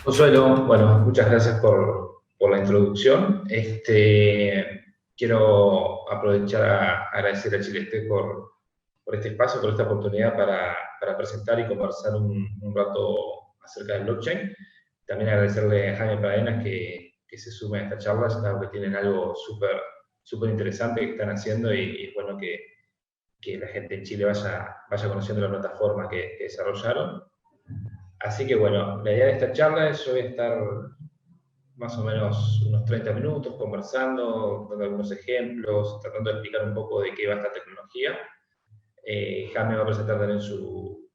Consuelo, bueno, muchas gracias por la introducción. Quiero aprovechar a agradecer a Chile por este espacio, por esta oportunidad para presentar y conversar un rato acerca del blockchain. También agradecerle a Jaime Pradenas que se sume a esta charla, claro que tienen algo súper interesante que están haciendo y es bueno que la gente en Chile vaya conociendo la plataforma que desarrollaron. Así que bueno, la idea de esta charla es yo voy a estar más o menos unos 30 minutos conversando, dando algunos ejemplos, tratando de explicar un poco de qué va esta tecnología. Jaime va a presentar también su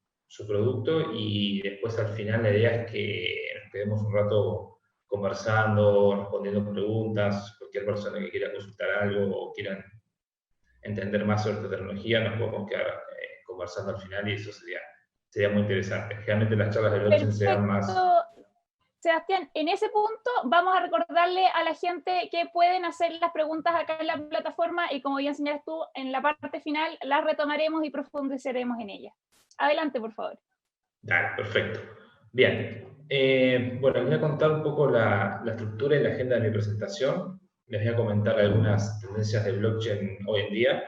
producto y después al final la idea es que nos quedemos un rato conversando, respondiendo preguntas, cualquier persona que quiera consultar algo o quieran entender más sobre esta tecnología, nos podemos quedar conversando al final y eso sería muy interesante. Generalmente las charlas de blockchain se dan más. Perfecto, Sebastián. En ese punto vamos a recordarle a la gente que pueden hacer las preguntas acá en la plataforma y como bien señalas tú, en la parte final las retomaremos y profundizaremos en ellas. Adelante, por favor. Dale, perfecto. Bien. Bueno, les voy a contar un poco la estructura y la agenda de mi presentación. Les voy a comentar algunas tendencias de blockchain hoy en día,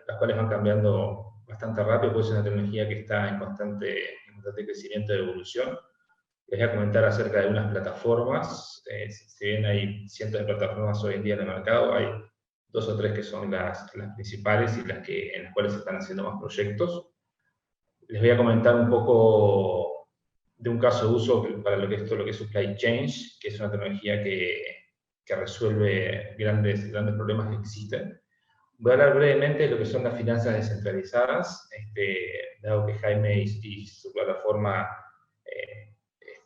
las cuales van cambiando bastante rápido, pues es una tecnología que está en constante crecimiento y evolución. Les voy a comentar acerca de unas plataformas. Si bien hay cientos de plataformas hoy en día en el mercado, hay dos o tres que son las principales y en las cuales se están haciendo más proyectos. Les voy a comentar un poco de un caso de uso para lo que es Supply Chain, que es una tecnología que resuelve grandes problemas que existen. Voy a hablar brevemente de lo que son las finanzas descentralizadas, dado que Jaime y su plataforma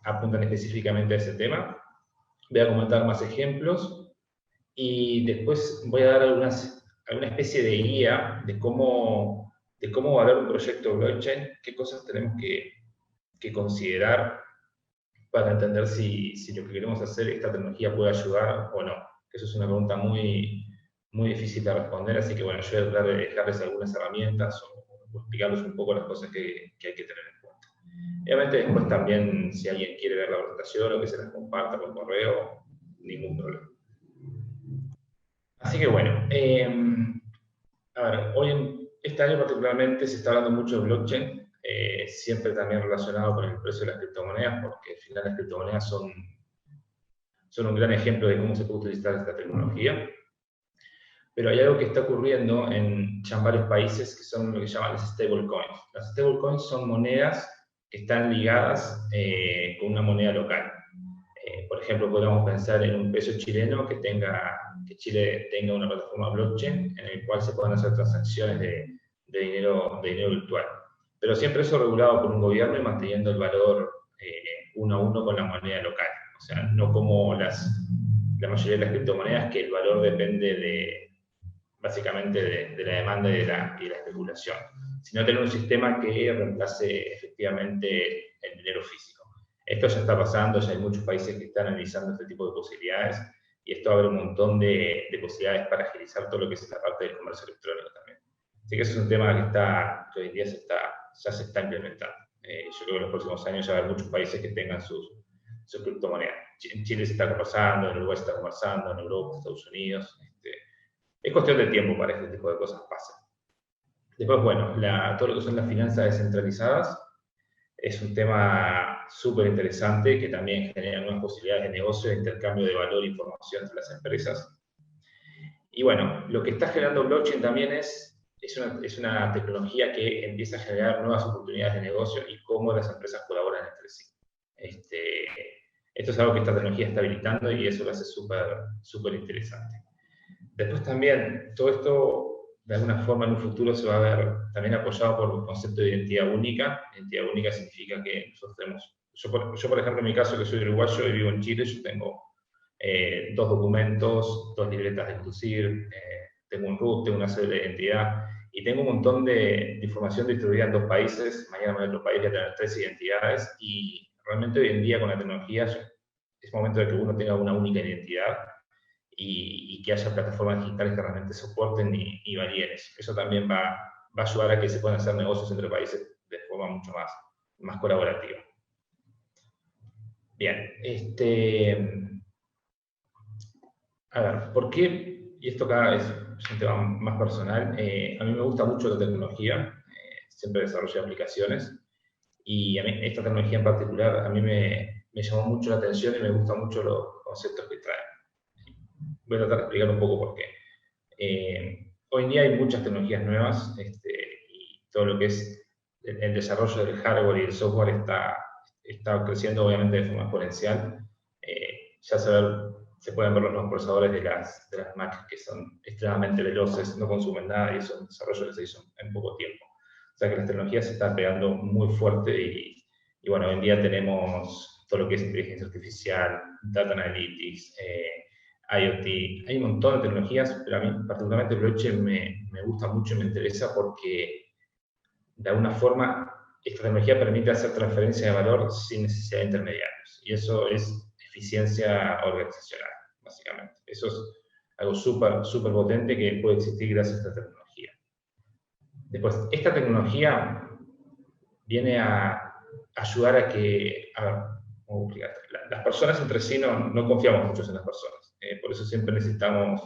apuntan específicamente a ese tema. Voy a comentar más ejemplos y después voy a dar alguna especie de guía de cómo evaluar un proyecto blockchain, qué cosas tenemos que considerar para entender si lo que queremos hacer, esta tecnología puede ayudar o no. Eso es una pregunta muy difícil de responder, así que bueno, yo voy a tratar de dejarles algunas herramientas o explicarles un poco las cosas que hay que tener en cuenta. Obviamente después también, si alguien quiere ver la presentación o que se las comparta por correo, ningún problema. Así que bueno, a ver, este año particularmente se está hablando mucho de blockchain, siempre también relacionado con el precio de las criptomonedas, porque al final las criptomonedas son un gran ejemplo de cómo se puede utilizar esta tecnología. Pero hay algo que está ocurriendo en ya varios países que son lo que llaman las stablecoins. Las stablecoins son monedas que están ligadas con una moneda local. Por ejemplo, podríamos pensar en un peso chileno que Chile tenga una plataforma blockchain en el cual se puedan hacer transacciones de dinero virtual. Pero siempre eso regulado por un gobierno y manteniendo el valor uno a uno con la moneda local. O sea, no como la mayoría de las criptomonedas, que el valor depende básicamente de la demanda y de la especulación, sino tener un sistema que reemplace efectivamente el dinero físico. Esto ya está pasando, ya hay muchos países que están analizando este tipo de posibilidades y esto abre un montón de posibilidades para agilizar todo lo que es la parte del comercio electrónico también. Así que eso es un tema que hoy en día ya se está implementando. Yo creo que en los próximos años ya va a haber muchos países que tengan sus criptomonedas. En Chile se está conversando, en Uruguay se está conversando, en Europa, en Estados Unidos. Es cuestión de tiempo para que este tipo de cosas pasen. Después, bueno, todo lo que son las finanzas descentralizadas es un tema súper interesante que también genera nuevas posibilidades de negocio, de intercambio de valor e información entre las empresas. Y bueno, lo que está generando blockchain también es una tecnología que empieza a generar nuevas oportunidades de negocio y cómo las empresas colaboran entre sí. Esto es algo que esta tecnología está habilitando y eso lo hace súper interesante. Después también, todo esto de alguna forma en un futuro se va a ver también apoyado por un concepto de identidad única. Identidad única significa que nosotros tenemos, yo por ejemplo en mi caso que soy uruguayo y vivo en Chile, yo tengo 2 documentos, 2 libretas de conducir, tengo un RUT, tengo una cédula de identidad y tengo un montón de información distribuida en 2 países. Mañana me voy a otro país, voy a tener 3 identidades y realmente hoy en día con la tecnología es momento de que uno tenga una única identidad y que haya plataformas digitales que realmente soporten y validen eso. Eso también va a ayudar a que se puedan hacer negocios entre países de forma mucho más colaborativa. Bien, a ver, ¿por qué? Y esto acá es un tema más personal. A mí me gusta mucho la tecnología, siempre desarrollo aplicaciones, y a mí, esta tecnología en particular a mí me llamó mucho la atención y me gustan mucho los conceptos que trae. Voy a tratar de explicar un poco por qué. Hoy en día hay muchas tecnologías nuevas y todo lo que es el desarrollo del hardware y el software está creciendo obviamente de forma exponencial. Ya se pueden ver los nuevos procesadores de las Mac que son extremadamente veloces, no consumen nada y es un desarrollo que se hizo en poco tiempo. O sea que las tecnologías se están pegando muy fuerte y bueno, hoy en día tenemos todo lo que es inteligencia artificial, data analytics, IoT, hay un montón de tecnologías, pero a mí particularmente blockchain me gusta mucho y me interesa porque de alguna forma esta tecnología permite hacer transferencia de valor sin necesidad de intermediarios. Y eso es eficiencia organizacional, básicamente. Eso es algo súper potente que puede existir gracias a esta tecnología. Después, esta tecnología viene a ayudar a que, a ver, ¿cómo explicarte? Las personas entre sí no confiamos mucho en las personas. Por eso siempre necesitamos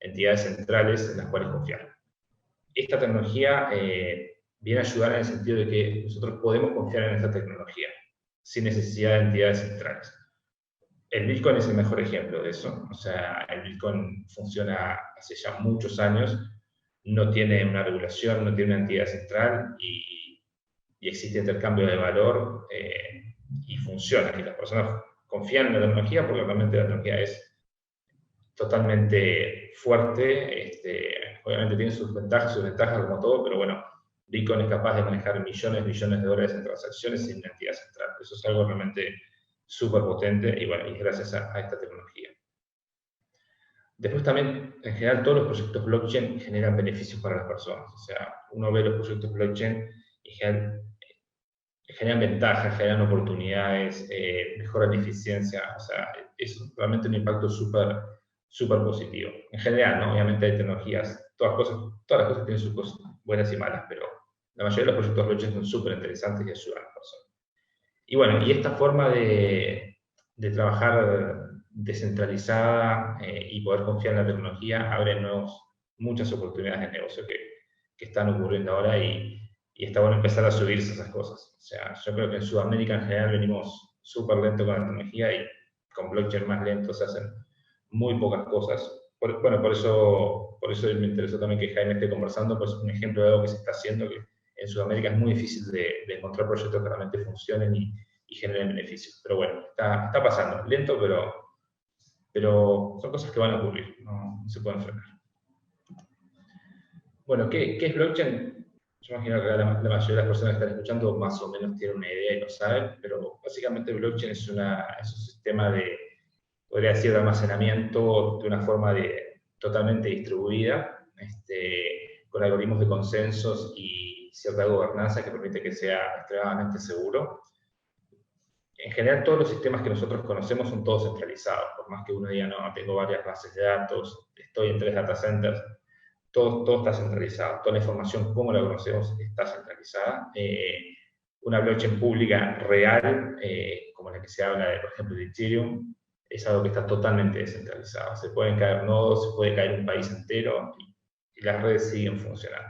entidades centrales en las cuales confiar. Esta tecnología viene a ayudar en el sentido de que nosotros podemos confiar en esta tecnología sin necesidad de entidades centrales. El Bitcoin es el mejor ejemplo de eso. O sea, el Bitcoin funciona hace ya muchos años, no tiene una regulación, no tiene una entidad central y existe intercambio de valor y funciona. Y las personas confían en la tecnología porque realmente la tecnología es totalmente fuerte. Obviamente tiene sus ventajas como todo, pero bueno, Bitcoin es capaz de manejar millones de dólares en transacciones sin una entidad central. Eso es algo realmente súper potente y bueno, y gracias a esta tecnología. Después también, en general, todos los proyectos blockchain generan beneficios para las personas. O sea, uno ve los proyectos blockchain y generan ventajas, generan oportunidades, mejoran eficiencia. O sea, es realmente un impacto súper positivo. En general, ¿no? Obviamente hay tecnologías, todas las cosas tienen sus cosas buenas y malas, pero la mayoría de los proyectos blockchain son súper interesantes y ayudan a las personas. Y bueno, y esta forma de trabajar descentralizada y poder confiar en la tecnología abre muchas oportunidades de negocio que están ocurriendo ahora y está bueno empezar a subirse esas cosas. O sea, yo creo que en Sudamérica en general venimos súper lento con la tecnología y con blockchain más lento se hacen muy pocas cosas. Por eso me interesó también que Jaime esté conversando, pues un ejemplo de algo que se está haciendo, que en Sudamérica es muy difícil de encontrar proyectos que realmente funcionen y generen beneficios. Pero bueno, está pasando, lento, pero son cosas que van a ocurrir, no se pueden frenar. Bueno, ¿qué es blockchain? Yo imagino que la mayoría de las personas que están escuchando más o menos tienen una idea y lo saben, pero básicamente blockchain es un sistema podría decir, de almacenamiento de una forma totalmente distribuida, con algoritmos de consensos y cierta gobernanza que permite que sea extremadamente seguro. En general, todos los sistemas que nosotros conocemos son todos centralizados, por más que uno diga, no, tengo varias bases de datos, estoy en 3 data centers, todo está centralizado, toda la información como la conocemos está centralizada. Una blockchain pública real, como la que se habla, por ejemplo, de Ethereum, es algo que está totalmente descentralizado. Se pueden caer nodos, se puede caer un país entero y las redes siguen funcionando.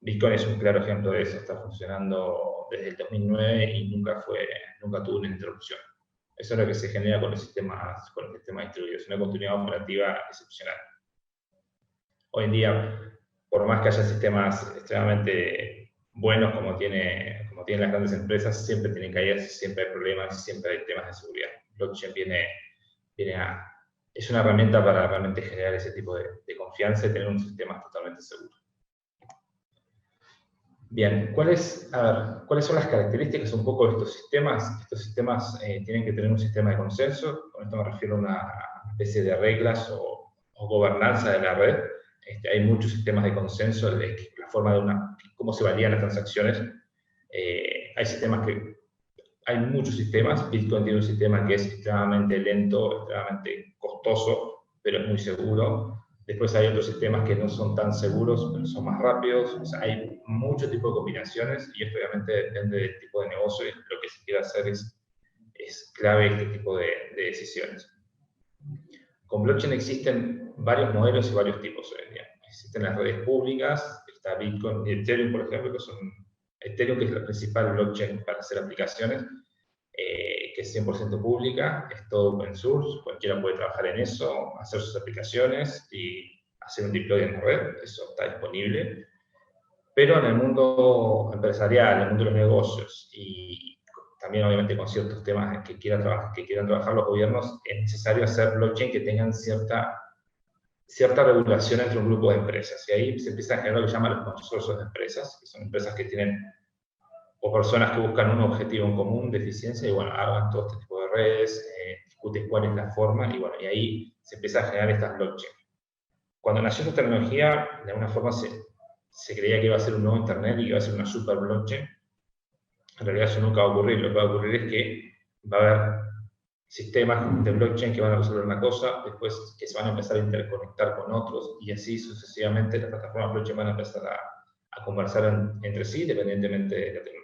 Bitcoin es un claro ejemplo de eso, está funcionando desde el 2009 y nunca tuvo una interrupción. Eso es lo que se genera con el sistema distribuido, es una continuidad operativa excepcional. Hoy en día, por más que haya sistemas extremadamente buenos como tienen las grandes empresas, siempre tienen caídas, siempre hay problemas, siempre hay temas de seguridad. Blockchain es una herramienta para realmente generar ese tipo de confianza y tener un sistema totalmente seguro. Bien, ¿cuáles son las características un poco de estos sistemas? Estos sistemas tienen que tener un sistema de consenso, con esto me refiero a una especie de reglas o gobernanza de la red. Hay muchos sistemas de consenso, de la forma de cómo se validan las transacciones. Hay muchos sistemas. Bitcoin tiene un sistema que es extremadamente lento, extremadamente costoso, pero es muy seguro. Después hay otros sistemas que no son tan seguros, pero son más rápidos. O sea, hay muchos tipos de combinaciones y esto obviamente depende del tipo de negocio y lo que se quiera hacer es es clave este tipo de decisiones. Con blockchain existen varios modelos y varios tipos hoy en día. Existen las redes públicas, está Bitcoin y Ethereum, por ejemplo, que son Ethereum, que es la principal blockchain para hacer aplicaciones, que es 100% pública, es todo open source, cualquiera puede trabajar en eso, hacer sus aplicaciones y hacer un deploy en la red, eso está disponible. Pero en el mundo empresarial, en el mundo de los negocios y también obviamente con ciertos temas que quieran trabajar los gobiernos, es necesario hacer blockchain que tengan cierta regulación entre un grupo de empresas. Y ahí se empieza a generar lo que llaman los consorcios de empresas, que son empresas que tienen, o personas que buscan un objetivo en común de eficiencia, y bueno, arman todo este tipo de redes, discuten cuál es la forma, y bueno, y ahí se empieza a generar estas blockchain. Cuando nació esta tecnología, de alguna forma se creía que iba a ser un nuevo Internet y que iba a ser una super blockchain. En realidad eso nunca va a ocurrir. Lo que va a ocurrir es que va a haber sistemas de blockchain que van a resolver una cosa, después que se van a empezar a interconectar con otros, y así sucesivamente las plataformas blockchain van a empezar a conversar entre sí, dependientemente de la tecnología.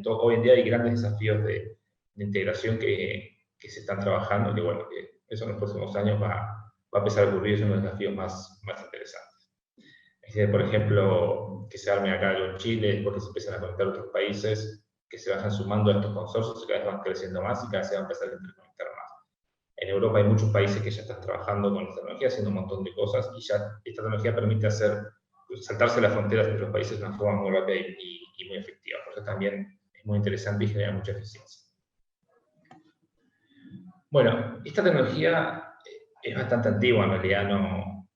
Hoy en día hay grandes desafíos de integración que se están trabajando, que bueno, que eso en los próximos años va a empezar a ocurrir, es uno de los desafíos más interesantes. Por ejemplo, que se arme acá algo en Chile, después que se empiecen a conectar otros países, que se vayan sumando a estos consorcios y cada vez van creciendo más y cada vez se va a empezar a interconectar más. En Europa hay muchos países que ya están trabajando con esta tecnología, haciendo un montón de cosas, y ya esta tecnología permite saltarse las fronteras entre los países de una forma muy rápida y muy efectiva. Por eso también es muy interesante y genera mucha eficiencia. Bueno, esta tecnología es bastante antigua, en realidad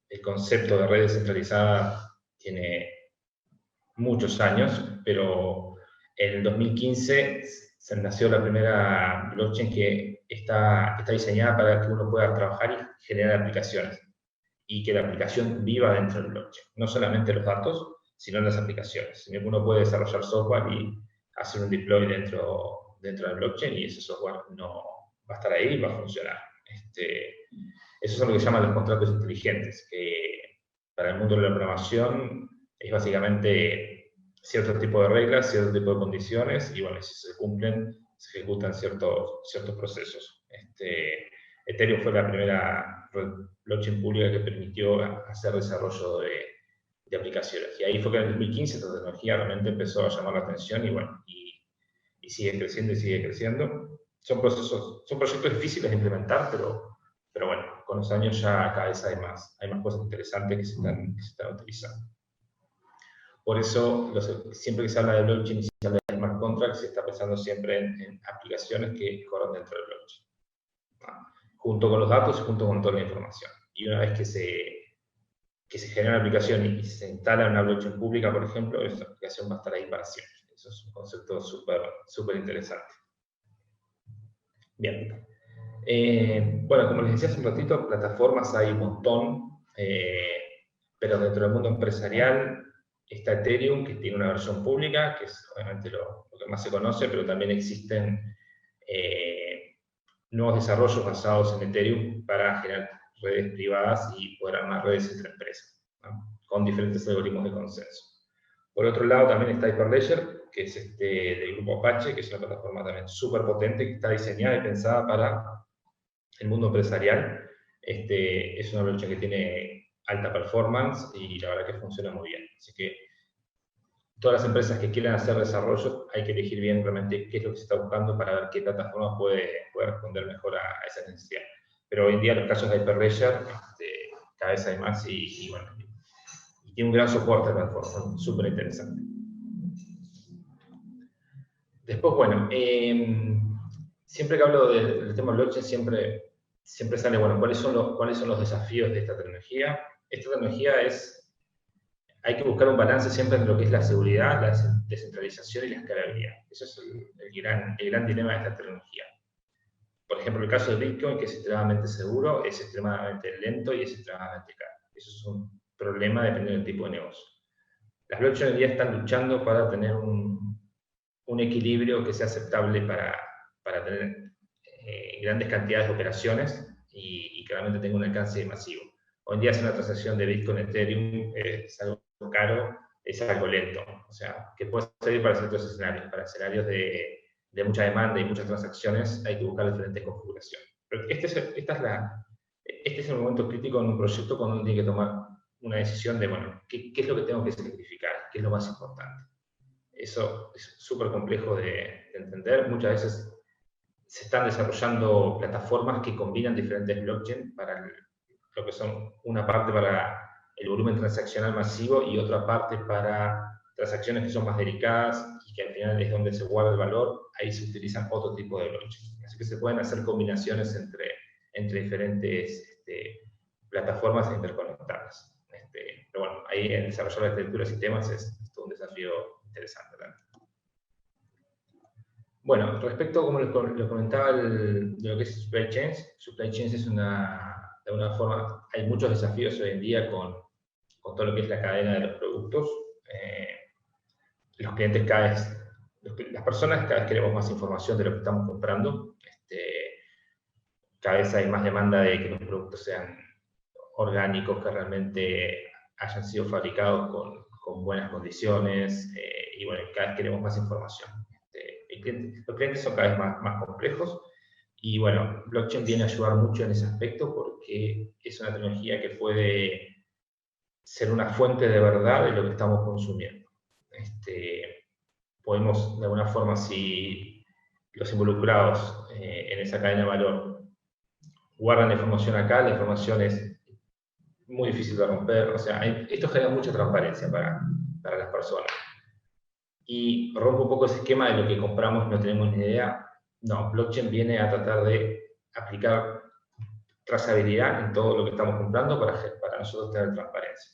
el concepto de red descentralizada tiene muchos años, pero en el 2015 se nació la primera blockchain que está diseñada para que uno pueda trabajar y generar aplicaciones, y que la aplicación viva dentro del blockchain. No solamente los datos, sino las aplicaciones. Sino que uno puede desarrollar software y hacer un deploy dentro del blockchain, y ese software no va a estar ahí y va a funcionar. Eso es lo que se llaman los contratos inteligentes, que para el mundo de la programación es básicamente cierto tipo de reglas, cierto tipo de condiciones, y bueno, si se cumplen, se ejecutan ciertos procesos. Ethereum fue la primera blockchain pública que permitió hacer desarrollo de aplicaciones. Y ahí fue que en el 2015 esta tecnología realmente empezó a llamar la atención, y bueno, y sigue creciendo y sigue creciendo. Son proyectos difíciles de implementar, pero bueno, con los años ya cada vez hay más cosas interesantes que se están utilizando. Por eso, siempre que se habla de blockchain y se habla de smart contracts, se está pensando siempre en aplicaciones que corran dentro del blockchain, junto con los datos y junto con toda la información. Y una vez que se genera una aplicación y se instala en una blockchain pública, por ejemplo, esa aplicación va a estar ahí para siempre. Eso es un concepto súper interesante. Bien. Bueno, como les decía hace un ratito, plataformas hay un montón, pero dentro del mundo empresarial está Ethereum, que tiene una versión pública, que es obviamente lo que más se conoce, pero también existen nuevos desarrollos basados en Ethereum para generar redes privadas y poder armar redes entre empresas, ¿no? Con diferentes algoritmos de consenso. Por otro lado, también está Hyperledger, que es del grupo Apache, que es una plataforma también súper potente, que está diseñada y pensada para el mundo empresarial. Es una blockchain que tiene alta performance y la verdad que funciona muy bien. Así que todas las empresas que quieran hacer desarrollo, hay que elegir bien realmente qué es lo que se está buscando para ver qué plataforma puede responder mejor a esa necesidad. Pero hoy en día los casos de Hyperledger cada vez hay más y bueno, y tiene un gran soporte la plataforma, súper interesante. Después, bueno, siempre que hablo del tema blockchain, siempre sale, bueno, ¿cuáles son los desafíos de esta tecnología? Esta tecnología hay que buscar un balance siempre entre lo que es la seguridad, la descentralización y la escalabilidad. Eso es el gran dilema de esta tecnología. Por ejemplo, el caso de Bitcoin, que es extremadamente seguro, es extremadamente lento y es extremadamente caro. Eso es un problema dependiendo del tipo de negocio. Las blockchains hoy día están luchando para tener un equilibrio que sea aceptable para tener grandes cantidades de operaciones y que realmente tenga un alcance masivo. Hoy en día hacer una transacción de Bitcoin Ethereum es algo caro, es algo lento. O sea, que puede servir para ciertos escenarios, para escenarios de mucha demanda y muchas transacciones, hay que buscar diferentes configuraciones. Pero este es el momento crítico en un proyecto cuando uno tiene que tomar una decisión de, bueno, ¿qué es lo que tengo que sacrificar? ¿Qué es lo más importante? Eso es súper complejo de entender. Muchas veces se están desarrollando plataformas que combinan diferentes blockchains para lo que son una parte para el volumen transaccional masivo y otra parte para transacciones que son más delicadas y que al final es donde se guarda el valor. Ahí se utilizan otro tipo de blockchain. Así que se pueden hacer combinaciones entre diferentes plataformas interconectadas. Pero bueno, ahí en desarrollar la arquitectura de sistemas es todo un desafío interesante también. Bueno, respecto, como lo comentaba, de lo que es supply chains es de alguna forma, hay muchos desafíos hoy en día con todo lo que es la cadena de los productos. Los clientes las personas cada vez queremos más información de lo que estamos comprando. Cada vez hay más demanda de que los productos sean orgánicos, que realmente hayan sido fabricados con buenas condiciones, y bueno, cada vez queremos más información. Los clientes son cada vez más complejos, y bueno, blockchain viene a ayudar mucho en ese aspecto porque es una tecnología que puede ser una fuente de verdad de lo que estamos consumiendo. Podemos, de alguna forma, si los involucrados en esa cadena de valor guardan la información acá, la información es muy difícil de romper. O sea, esto genera mucha transparencia para las personas. Y rompe un poco ese esquema de lo que compramos y no tenemos ni idea. No, blockchain viene a tratar de aplicar trazabilidad en todo lo que estamos comprando para nosotros tener transparencia.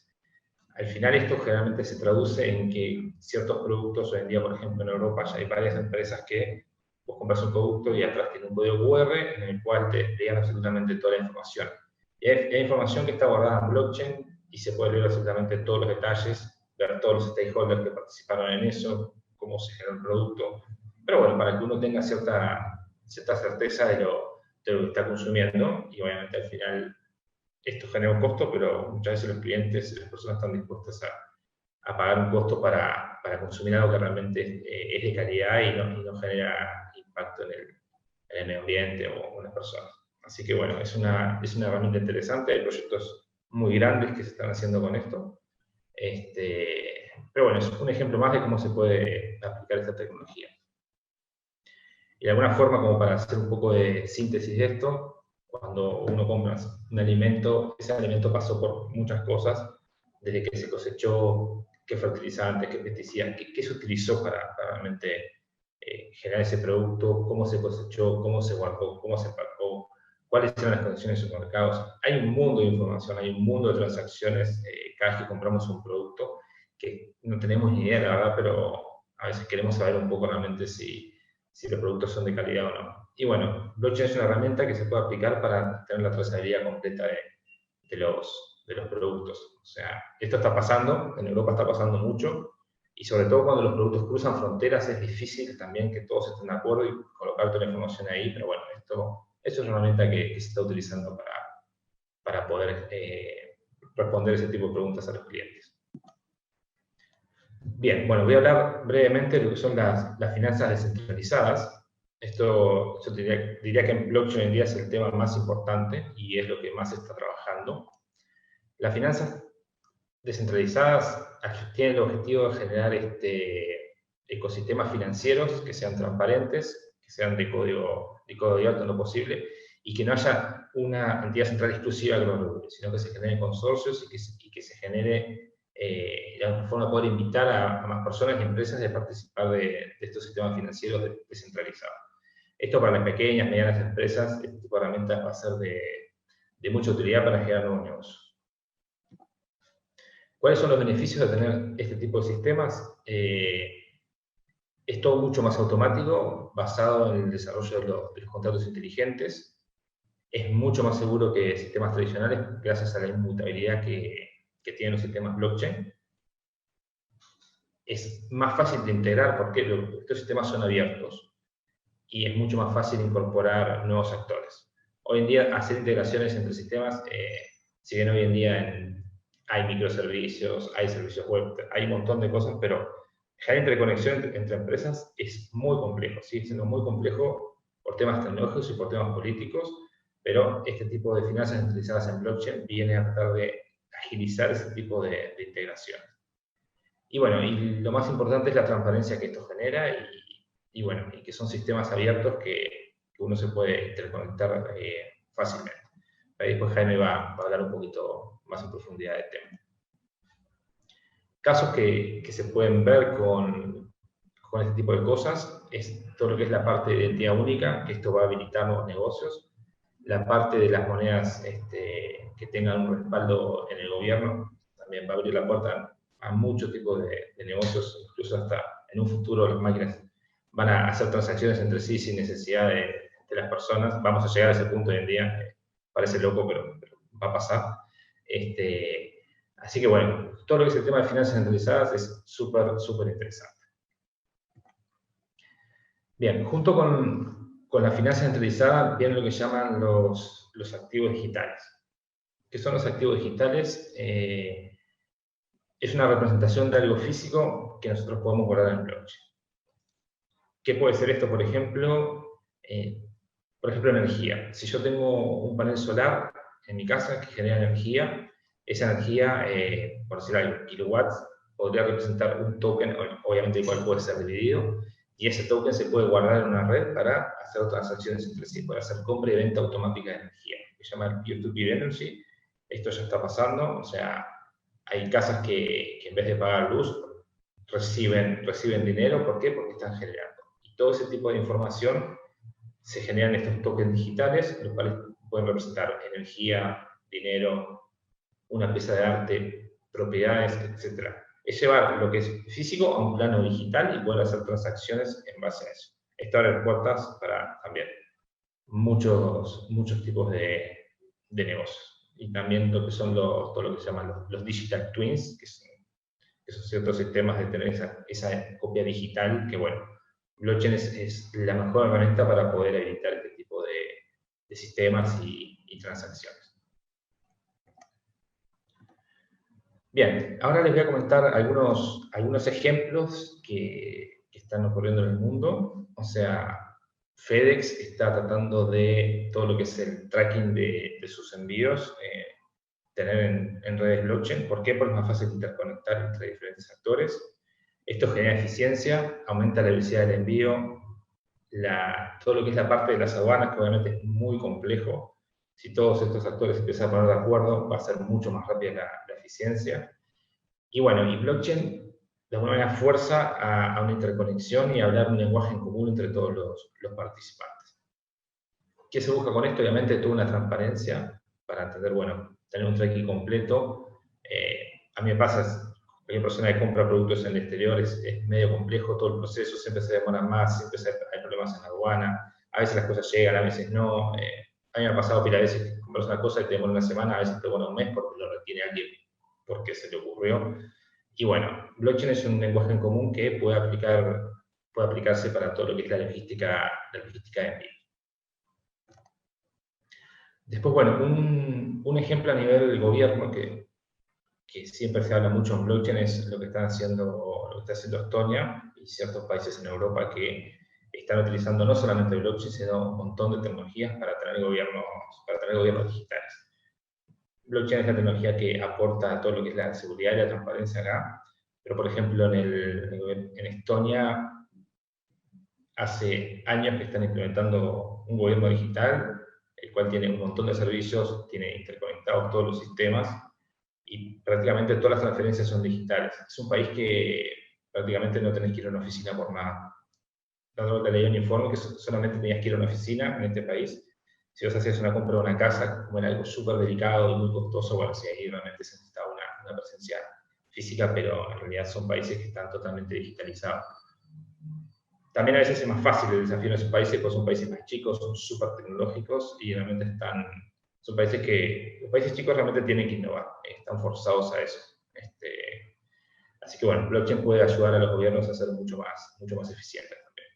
Al final esto generalmente se traduce en que ciertos productos, hoy en día, por ejemplo, en Europa ya hay varias empresas que vos compras un producto y atrás tiene un código QR en el cual te dan absolutamente toda la información. Y hay información que está guardada en blockchain y se puede leer absolutamente todos los detalles, ver todos los stakeholders que participaron en eso, cómo se generó el producto. Pero bueno, para que uno tenga cierta certeza de lo que está consumiendo, y obviamente al final esto genera un costo, pero muchas veces los clientes y las personas están dispuestas a pagar un costo para consumir algo que realmente es de calidad y no genera impacto en el medio ambiente o en las personas. Así que bueno, es una herramienta interesante, hay proyectos muy grandes que se están haciendo con esto. Pero bueno, es un ejemplo más de cómo se puede aplicar esta tecnología. Y de alguna forma, como para hacer un poco de síntesis de esto, cuando uno compra un alimento, ese alimento pasó por muchas cosas, desde que se cosechó, qué fertilizantes, qué pesticidas, qué se utilizó para realmente generar ese producto, cómo se cosechó, cómo se guardó, cómo se empacó, cuáles eran las condiciones de sus mercados. Hay un mundo de información, hay un mundo de transacciones cada vez que compramos un producto que no tenemos ni idea, la verdad, pero a veces queremos saber un poco realmente si los productos son de calidad o no. Y bueno, blockchain es una herramienta que se puede aplicar para tener la trazabilidad completa de los productos. O sea, esto está pasando, en Europa está pasando mucho, y sobre todo cuando los productos cruzan fronteras es difícil también que todos estén de acuerdo y colocar toda la información ahí, pero bueno, esto es una herramienta que se está utilizando para poder responder ese tipo de preguntas a los clientes. Bien, bueno, voy a hablar brevemente de lo que son las finanzas descentralizadas. Esto yo diría que en blockchain hoy en día es el tema más importante y es lo que más se está trabajando. Las finanzas descentralizadas tienen el objetivo de generar ecosistemas financieros que sean transparentes, que sean de código abierto en lo posible, y que no haya una entidad central exclusiva que lo regule, sino que se generen consorcios y que se genere de alguna forma poder invitar a más personas y empresas a participar de estos sistemas financieros descentralizados. Esto para las pequeñas, medianas empresas, este tipo de herramientas va a ser de mucha utilidad para generar nuevos negocios. ¿Cuáles son los beneficios de tener este tipo de sistemas? Es todo mucho más automático, basado en el desarrollo de los contratos inteligentes. Es mucho más seguro que sistemas tradicionales gracias a la inmutabilidad que tienen los sistemas blockchain. Es más fácil de integrar porque estos sistemas son abiertos y es mucho más fácil incorporar nuevos actores. Hoy en día, hacer integraciones entre sistemas, si bien hoy en día hay microservicios, hay servicios web, hay un montón de cosas, pero generar interconexión entre empresas es muy complejo, sigue siendo muy complejo por temas tecnológicos y por temas políticos, pero este tipo de finanzas centralizadas en blockchain viene a tratar de agilizar ese tipo de integración. Y bueno, y lo más importante es la transparencia que esto genera y bueno, y que son sistemas abiertos que uno se puede interconectar fácilmente. Ahí después Jaime va a hablar un poquito más en profundidad del tema. Casos que se pueden ver con este tipo de cosas es todo lo que es la parte de identidad única, que esto va a habilitar nuevos negocios, la parte de las monedas que tengan un respaldo en el gobierno, también va a abrir la puerta a muchos tipos de negocios, incluso hasta en un futuro las máquinas van a hacer transacciones entre sí sin necesidad de las personas. Vamos a llegar a ese punto hoy en día, parece loco, pero va a pasar. Así que bueno, todo lo que es el tema de finanzas centralizadas es súper, súper interesante. Bien, junto con la finanza centralizada viene lo que llaman los activos digitales. ¿Qué son los activos digitales? Es una representación de algo físico que nosotros podemos guardar en blockchain. ¿Qué puede ser esto, por ejemplo? Energía. Si yo tengo un panel solar en mi casa que genera energía, esa energía, por decir algo, kilowatts, podría representar un token, obviamente el cual puede ser dividido, y ese token se puede guardar en una red para hacer transacciones entre sí, para hacer compra y venta automática de energía, que se llama peer-to-peer energy. Esto ya está pasando, o sea, hay casas que en vez de pagar luz, reciben dinero. ¿Por qué? Porque están generando. Y todo ese tipo de información se generan estos tokens digitales, los cuales pueden representar energía, dinero, una pieza de arte, propiedades, etc. Es llevar lo que es físico a un plano digital y poder hacer transacciones en base a eso. Esto abre puertas para también muchos tipos de negocios. Y también lo que son todo lo que se llaman los digital twins, que son ciertos sistemas de tener esa copia digital, que bueno, blockchain es la mejor herramienta para poder habilitar este tipo de sistemas y transacciones. Bien, ahora les voy a comentar algunos ejemplos que están ocurriendo en el mundo. O sea, FedEx está tratando de todo lo que es el tracking de sus envíos, tener en redes blockchain. ¿Por qué? Porque es más fácil interconectar entre diferentes actores. Esto genera eficiencia, aumenta la velocidad del envío, todo lo que es la parte de las aduanas, que obviamente es muy complejo. Si todos estos actores empiezan a poner de acuerdo, va a ser mucho más rápida la eficiencia. Y bueno, y blockchain de alguna manera fuerza a una interconexión y a hablar un lenguaje en común entre todos los participantes. ¿Qué se busca con esto? Obviamente toda una transparencia para entender, bueno, tener un tracking completo. A mí me pasa, cualquier persona que compra productos en el exterior es medio complejo todo el proceso, siempre se demora más, siempre hay problemas en la aduana, a veces las cosas llegan, a veces no. A mí me ha pasado pila veces que compras una cosa y te demora una semana, a veces te demora un mes porque lo retiene alguien porque se le ocurrió. Y bueno, blockchain es un lenguaje en común que puede aplicarse para todo lo que es la logística de envío. Después, bueno, un ejemplo a nivel del gobierno que siempre se habla mucho en blockchain es lo que está haciendo Estonia y ciertos países en Europa que están utilizando no solamente blockchain, sino un montón de tecnologías para tener gobiernos digitales. Blockchain es la tecnología que aporta todo lo que es la seguridad y la transparencia acá, pero por ejemplo en Estonia hace años que están implementando un gobierno digital, el cual tiene un montón de servicios, tiene interconectados todos los sistemas, y prácticamente todas las transferencias son digitales. Es un país que prácticamente no tenés que ir a una oficina por nada. Tanto te leí un informe que solamente tenías que ir a una oficina en este país. Si vos hacías una compra de una casa, como era algo súper delicado y muy costoso, bueno, sí, ahí realmente se necesitaba una presencia física, pero en realidad son países que están totalmente digitalizados. También a veces es más fácil el desafío en esos países, porque son países más chicos, son súper tecnológicos y realmente son países que, los países chicos realmente tienen que innovar, están forzados a eso. Así que bueno, blockchain puede ayudar a los gobiernos a ser mucho más eficientes también.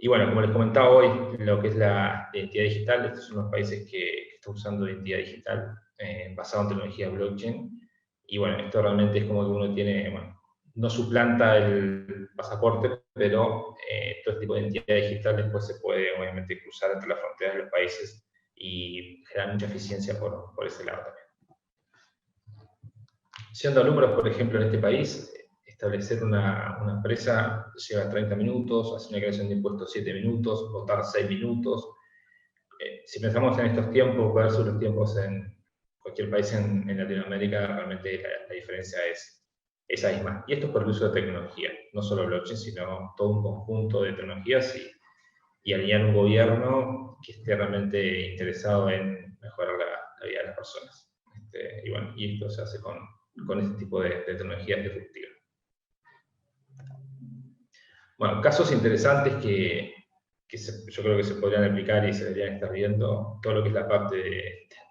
Y bueno, como les comentaba hoy, lo que es la identidad digital, estos son los países que están usando identidad digital basada en tecnología blockchain. Y bueno, esto realmente es como que uno tiene, bueno, no suplanta el pasaporte, pero todo este tipo de identidad digital después se puede obviamente cruzar entre las fronteras de los países y generar mucha eficiencia por ese lado también. Siendo números, por ejemplo, en este país, establecer una empresa lleva 30 minutos, hacer una declaración de impuestos 7 minutos, votar 6 minutos. Si pensamos en estos tiempos versus los tiempos en cualquier país en Latinoamérica, realmente la diferencia es abismal. Y esto es por el uso de tecnología, no solo blockchain, sino todo un conjunto de tecnologías y alinear un gobierno que esté realmente interesado en mejorar la vida de las personas. Y bueno, y esto se hace con este tipo de tecnologías disruptivas. Bueno, casos interesantes que yo creo que se podrían aplicar y se deberían estar viendo, todo lo que es la parte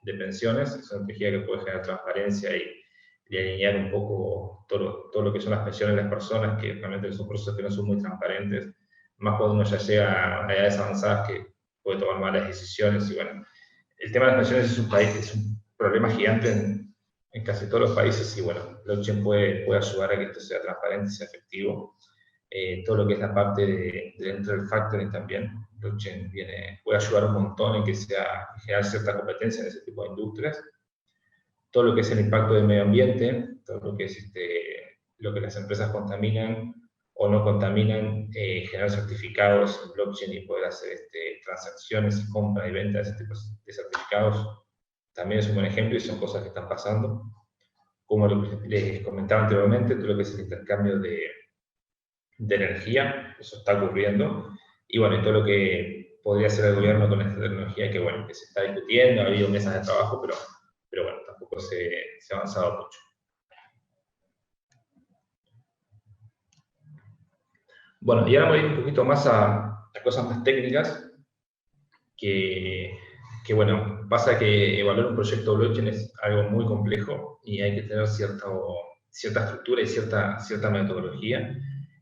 de pensiones, es una tecnología que puede generar transparencia y alinear un poco todo lo que son las pensiones de las personas, que realmente son procesos que no son muy transparentes, más cuando uno ya llega a edades avanzadas que puede tomar malas decisiones. Y bueno, el tema de las pensiones es un problema gigante en casi todos los países, y bueno, blockchain puede ayudar a que esto sea transparente y sea efectivo. Todo lo que es la parte dentro del factoring también, blockchain puede ayudar un montón en que generar cierta competencia en ese tipo de industrias. Todo lo que es el impacto del medio ambiente, todo lo que es lo que las empresas contaminan o no contaminan, generar certificados en blockchain y poder hacer transacciones y compra y venta de ese tipo de certificados, también es un buen ejemplo y son cosas que están pasando. Como les comentaba anteriormente, todo lo que es el intercambio de energía, eso está ocurriendo, y bueno, y todo lo que podría hacer el gobierno con esta tecnología, que bueno, que se está discutiendo, ha habido mesas de trabajo, pero bueno, tampoco se ha avanzado mucho. Bueno, y ahora voy a ir un poquito más a cosas más técnicas, que bueno, pasa que evaluar un proyecto blockchain es algo muy complejo y hay que tener cierta estructura y cierta metodología.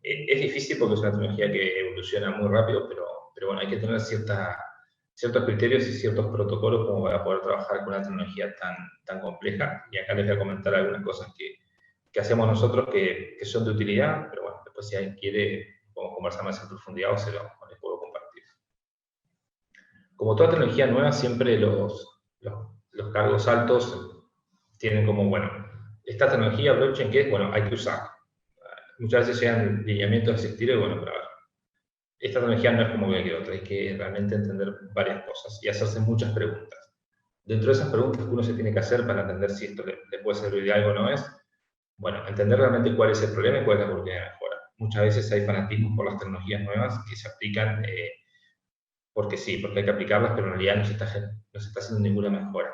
Es difícil porque es una tecnología que evoluciona muy rápido, pero bueno, hay que tener ciertos criterios y ciertos protocolos como para poder trabajar con una tecnología tan compleja. Y acá les voy a comentar algunas cosas que hacemos nosotros que son de utilidad, pero bueno, después si alguien quiere, podemos conversar más en profundidad o les puedo compartir. Como toda tecnología nueva, siempre los cargos altos tienen como, bueno, esta tecnología blockchain, ¿qué es? Bueno, hay que usar. Muchas veces llegan lineamientos de ese estilo y bueno, pero a ver, esta tecnología no es como cualquier otra, hay que realmente entender varias cosas y hacerse muchas preguntas. Dentro de esas preguntas que uno se tiene que hacer para entender si esto le puede servir de algo o no es, bueno, entender realmente cuál es el problema y cuál es la oportunidad de mejora. Muchas veces hay fanatismo por las tecnologías nuevas que se aplican porque sí, porque hay que aplicarlas, pero en realidad no se está haciendo ninguna mejora,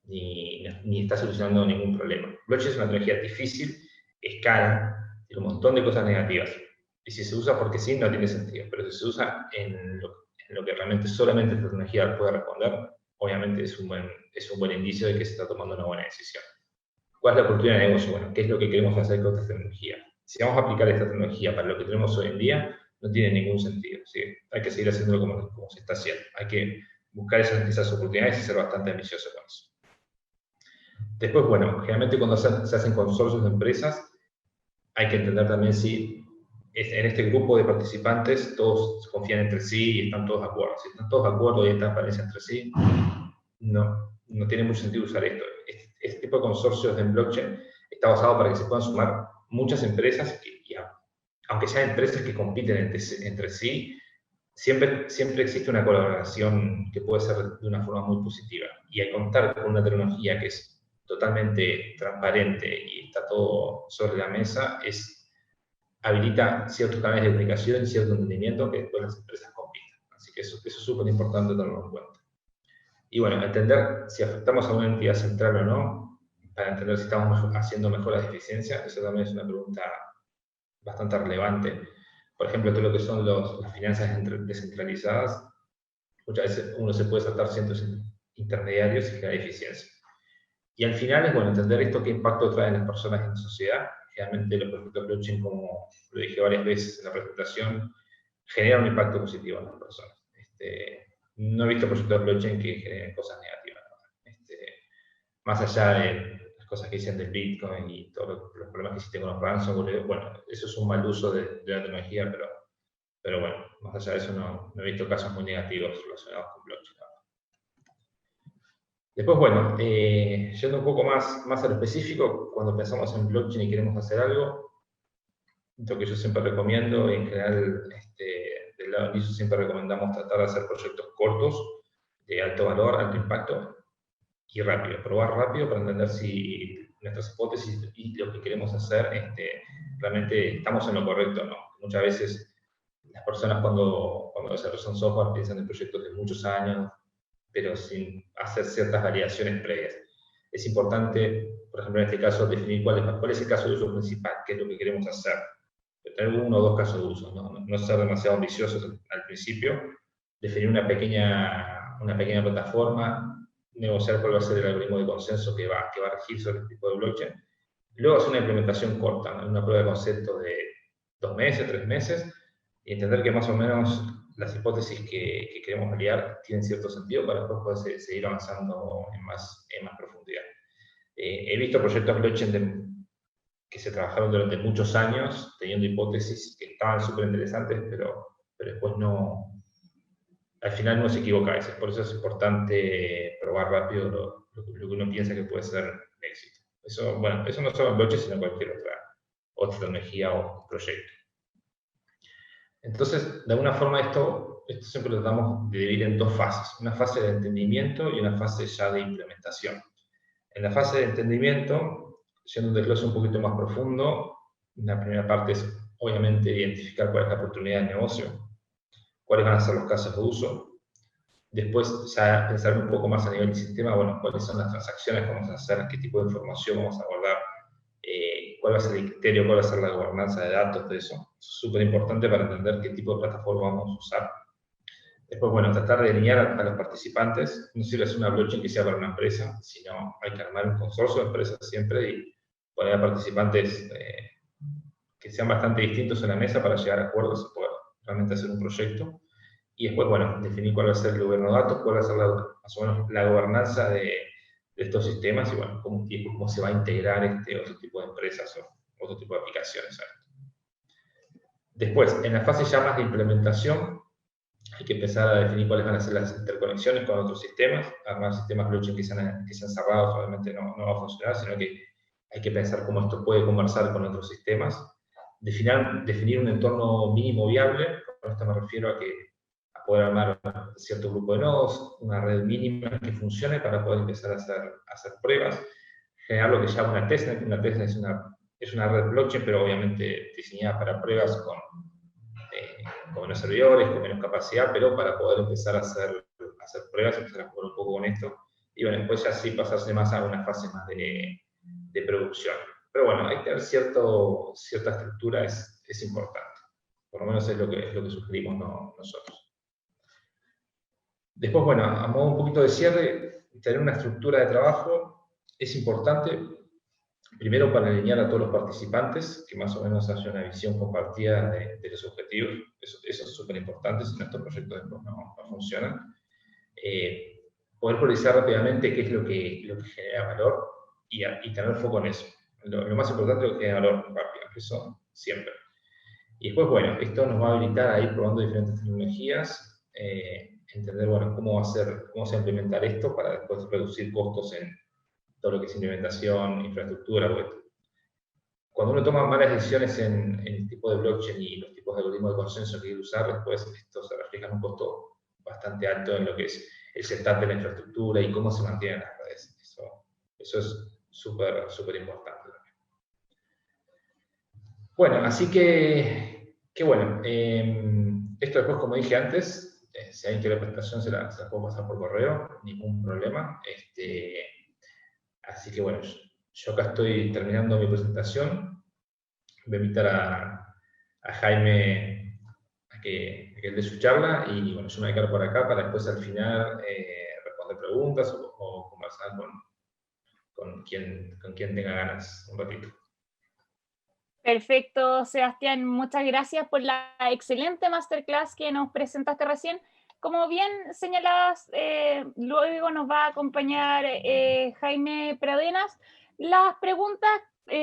ni está solucionando ningún problema. Blockchain es una tecnología difícil, es cara, tiene un montón de cosas negativas. Y si se usa porque sí, no tiene sentido. Pero si se usa en lo que realmente solamente esta tecnología puede responder, obviamente es un buen indicio de que se está tomando una buena decisión. ¿Cuál es la oportunidad de negocio? Bueno, ¿qué es lo que queremos hacer con esta tecnología? Si vamos a aplicar esta tecnología para lo que tenemos hoy en día, no tiene ningún sentido, ¿sí? Hay que seguir haciéndolo como se está haciendo. Hay que buscar esas oportunidades y ser bastante ambicioso con eso. Después, bueno, generalmente cuando se hacen consorcios de empresas, hay que entender también si en este grupo de participantes todos confían entre sí y están todos de acuerdo. Si están todos de acuerdo y hay transparencia entre sí, no tiene mucho sentido usar esto. Este tipo de consorcios en blockchain está basado para que se puedan sumar muchas empresas, aunque sean empresas que compiten entre sí, siempre existe una colaboración que puede ser de una forma muy positiva. Y al contar con una tecnología que es totalmente transparente y está todo sobre la mesa, habilita ciertos canales de comunicación y cierto entendimiento que después las empresas compiten. Así que eso es súper importante tenerlo en cuenta. Y bueno, entender si afectamos a una entidad central o no, para entender si estamos haciendo mejoras de eficiencia, eso también es una pregunta bastante relevante. Por ejemplo, todo lo que son las finanzas descentralizadas, muchas veces uno se puede saltar cientos intermediarios y generar eficiencia. Y al final es bueno entender esto, qué impacto traen las personas en la sociedad. Generalmente los proyectos blockchain, como lo dije varias veces en la presentación, generan un impacto positivo en las personas. No he visto proyectos blockchain que generen cosas negativas. Más allá de las cosas que dicen del Bitcoin y todos los problemas que existen con los ransomware, bueno, eso es un mal uso de la tecnología, pero bueno, más allá de eso no he visto casos muy negativos relacionados con blockchain. Después, bueno, yendo un poco más a lo específico, cuando pensamos en blockchain y queremos hacer algo, lo que yo siempre recomiendo, en general, del lado de ISO siempre recomendamos tratar de hacer proyectos cortos, de alto valor, alto impacto, y rápido, probar rápido para entender si nuestras hipótesis y lo que queremos hacer realmente estamos en lo correcto o no. Muchas veces las personas cuando desarrollan software piensan en proyectos de muchos años, pero sin hacer ciertas variaciones previas. Es importante, por ejemplo, en este caso, definir cuál es el caso de uso principal, qué es lo que queremos hacer. Tener uno o dos casos de uso, no ser demasiado ambiciosos al principio, definir una pequeña plataforma, negociar cuál va a ser el algoritmo de consenso que va a regir sobre este tipo de blockchain, luego hacer una implementación corta, una prueba de concepto de 2 meses, 3 meses, y entender que más o menos las hipótesis que queremos validar tienen cierto sentido para después poder seguir avanzando en más profundidad. He visto proyectos blockchain que se trabajaron durante muchos años teniendo hipótesis que estaban súper interesantes, pero después al final no se equivoca a veces. Por eso es importante probar rápido lo que uno piensa que puede ser un éxito. Eso no solo en blockchain, sino en cualquier otra tecnología o proyecto. Entonces, de alguna forma esto siempre lo tratamos de dividir en 2 fases. Una fase de entendimiento y una fase ya de implementación. En la fase de entendimiento, siendo un desglose un poquito más profundo, la primera parte es obviamente identificar cuál es la oportunidad de negocio, cuáles van a ser los casos de uso. Después ya pensar un poco más a nivel del sistema, bueno, cuáles son las transacciones que vamos a hacer, qué tipo de información vamos a guardar, cuál va a ser el criterio, cuál va a ser la gobernanza de datos de eso. Es súper importante para entender qué tipo de plataforma vamos a usar. Después, bueno, tratar de alinear a los participantes. No sirve hacer una blockchain que sea para una empresa, sino hay que armar un consorcio de empresas siempre y poner a participantes que sean bastante distintos en la mesa para llegar a acuerdos y poder realmente hacer un proyecto. Y después, bueno, definir cuál va a ser el gobierno de datos, cuál va a ser más o menos la gobernanza de estos sistemas y, bueno, cómo se va a integrar otro tipo de empresas o otro tipo de aplicaciones. Después, en la fase ya más de implementación, hay que empezar a definir cuáles van a ser las interconexiones con otros sistemas. Armar sistemas blockchain que sean cerrados, obviamente no va a funcionar, sino que hay que pensar cómo esto puede conversar con otros sistemas. Definir un entorno mínimo viable. Con esto me refiero a poder armar cierto grupo de nodos, una red mínima que funcione para poder empezar a hacer pruebas. Generar lo que se llama una testnet. Una testnet es una red blockchain, pero obviamente diseñada para pruebas con menos servidores, con menos capacidad, pero para poder empezar a hacer pruebas, empezar a jugar un poco con esto. Y bueno, después ya sí pasarse más a una fase más de producción. Pero bueno, hay que tener cierta estructura, es importante. Por lo menos es lo que sugerimos nosotros. Después, bueno, a modo un poquito de cierre, tener una estructura de trabajo es importante, primero para alinear a todos los participantes, que más o menos haya una visión compartida de los objetivos. Eso es súper importante, si no estos proyectos después no funcionan. Poder priorizar rápidamente qué es lo que genera valor y tener foco en eso. Lo más importante es lo que genera valor rápido, eso siempre. Y después, bueno, esto nos va a habilitar a ir probando diferentes tecnologías, entender, bueno, cómo se va a implementar esto para después reducir costos en todo lo que es implementación, infraestructura, web. Cuando uno toma malas decisiones en el tipo de blockchain y los tipos de algoritmos de consenso que quiere usar, después esto se refleja en un costo bastante alto en lo que es el setup de la infraestructura y cómo se mantienen las redes. Eso es súper importante. Bueno, así que bueno, esto después, como dije antes, si alguien quiere la presentación se la puedo pasar por correo, ningún problema. Así que bueno, yo acá estoy terminando mi presentación. Voy a invitar a Jaime a que él dé su charla y bueno, yo me voy a quedar por acá para después al final responder preguntas o conversar con quien tenga ganas un ratito. Perfecto, Sebastián, muchas gracias por la excelente masterclass que nos presentaste recién. Como bien señalabas, luego nos va a acompañar Jaime Pradenas, Las preguntas,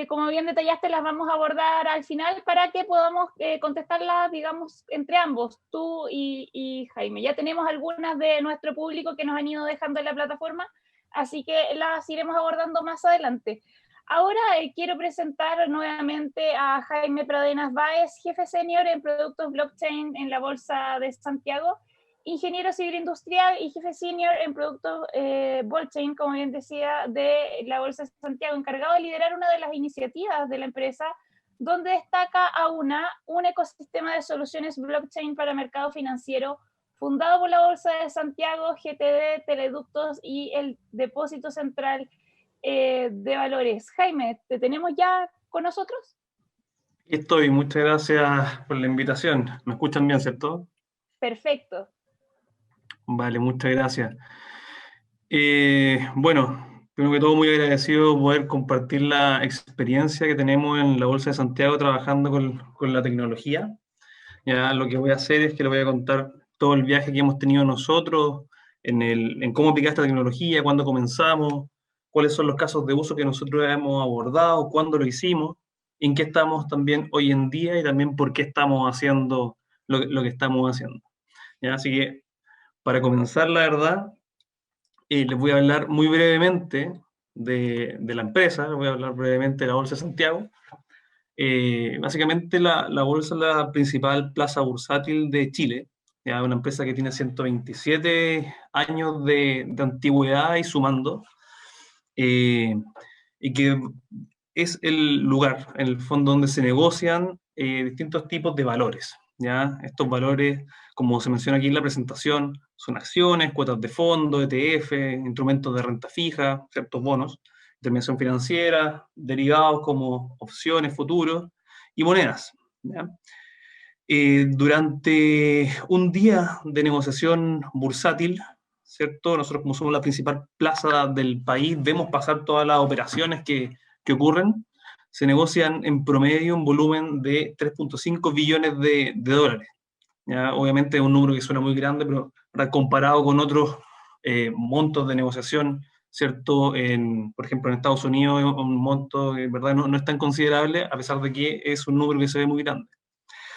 como bien detallaste, las vamos a abordar al final para que podamos contestarlas, digamos, entre ambos, tú y Jaime. Ya tenemos algunas de nuestro público que nos han ido dejando en la plataforma, así que las iremos abordando más adelante. Ahora quiero presentar nuevamente a Jaime Pradenas Báez, jefe senior en productos blockchain en la Bolsa de Santiago, ingeniero civil industrial y jefe senior en productos blockchain, como bien decía, de la Bolsa de Santiago, encargado de liderar una de las iniciativas de la empresa, donde destaca Auna, un ecosistema de soluciones blockchain para mercado financiero, fundado por la Bolsa de Santiago, GTD, Teleductos y el Depósito Central de Valores. Jaime, ¿te tenemos ya con nosotros? Estoy, muchas gracias por la invitación. ¿Me escuchan bien, cierto? Perfecto. Vale, muchas gracias. Bueno, primero que todo, muy agradecido poder compartir la experiencia que tenemos en la Bolsa de Santiago trabajando con la tecnología. Ya lo que voy a hacer es que le voy a contar todo el viaje que hemos tenido nosotros, en cómo aplicar esta tecnología, cuándo comenzamos, cuáles son los casos de uso que nosotros hemos abordado, cuándo lo hicimos, en qué estamos también hoy en día y también por qué estamos haciendo lo que estamos haciendo. ¿Ya? Así que, para comenzar, la verdad, les voy a hablar muy brevemente de la empresa, les voy a hablar brevemente de la Bolsa de Santiago. Básicamente la Bolsa es la principal plaza bursátil de Chile, ya una empresa que tiene 127 años de antigüedad y sumando, y que es el lugar, en el fondo, donde se negocian distintos tipos de valores. ¿Ya? Estos valores, como se menciona aquí en la presentación, son acciones, cuotas de fondo, ETF, instrumentos de renta fija, ciertos bonos, intermediación financiera, derivados como opciones, futuros y monedas. ¿Ya? Durante un día de negociación bursátil, ¿cierto? Nosotros, como somos la principal plaza del país, vemos pasar todas las operaciones que ocurren. Se negocian en promedio un volumen de 3.5 billones de dólares. ¿Ya? Obviamente es un número que suena muy grande, pero comparado con otros montos de negociación, ¿cierto? Por ejemplo, en Estados Unidos, un monto que en verdad no es tan considerable, a pesar de que es un número que se ve muy grande.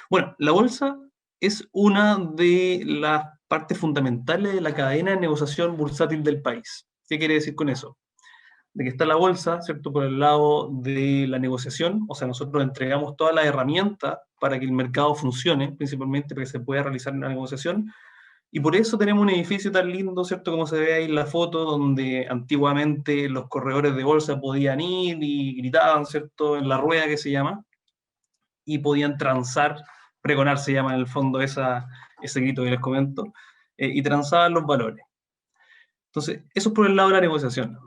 Bueno, la bolsa es una de las partes fundamentales de la cadena de negociación bursátil del país. ¿Qué quiere decir con eso? De que está la bolsa, ¿cierto? Por el lado de la negociación, o sea, nosotros entregamos todas las herramientas para que el mercado funcione, principalmente para que se pueda realizar una negociación, y por eso tenemos un edificio tan lindo, ¿cierto? Como se ve ahí en la foto, donde antiguamente los corredores de bolsa podían ir y gritaban, ¿cierto? En la rueda, que se llama, y podían transar, pregonar se llama en el fondo ese grito que les comento, y transaban los valores. Entonces, eso es por el lado de la negociación.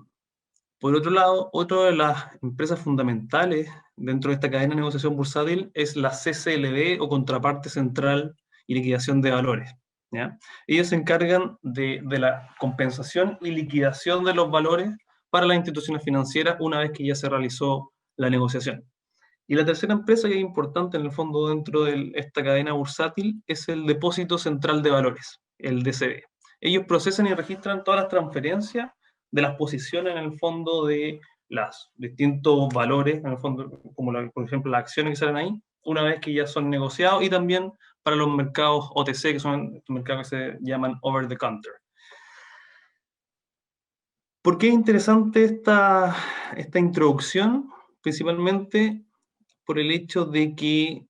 Por otro lado, otra de las empresas fundamentales dentro de esta cadena de negociación bursátil es la CCLV, o Contraparte Central y Liquidación de Valores. ¿Ya? Ellos se encargan de la compensación y liquidación de los valores para las instituciones financieras una vez que ya se realizó la negociación. Y la tercera empresa que es importante en el fondo dentro de esta cadena bursátil es el Depósito Central de Valores, el DCV. Ellos procesan y registran todas las transferencias de las posiciones en el fondo de los distintos valores, en el fondo, como por ejemplo las acciones que salen ahí, una vez que ya son negociados, y también para los mercados OTC, que son estos mercados que se llaman over the counter. ¿Por qué es interesante esta introducción? Principalmente por el hecho de que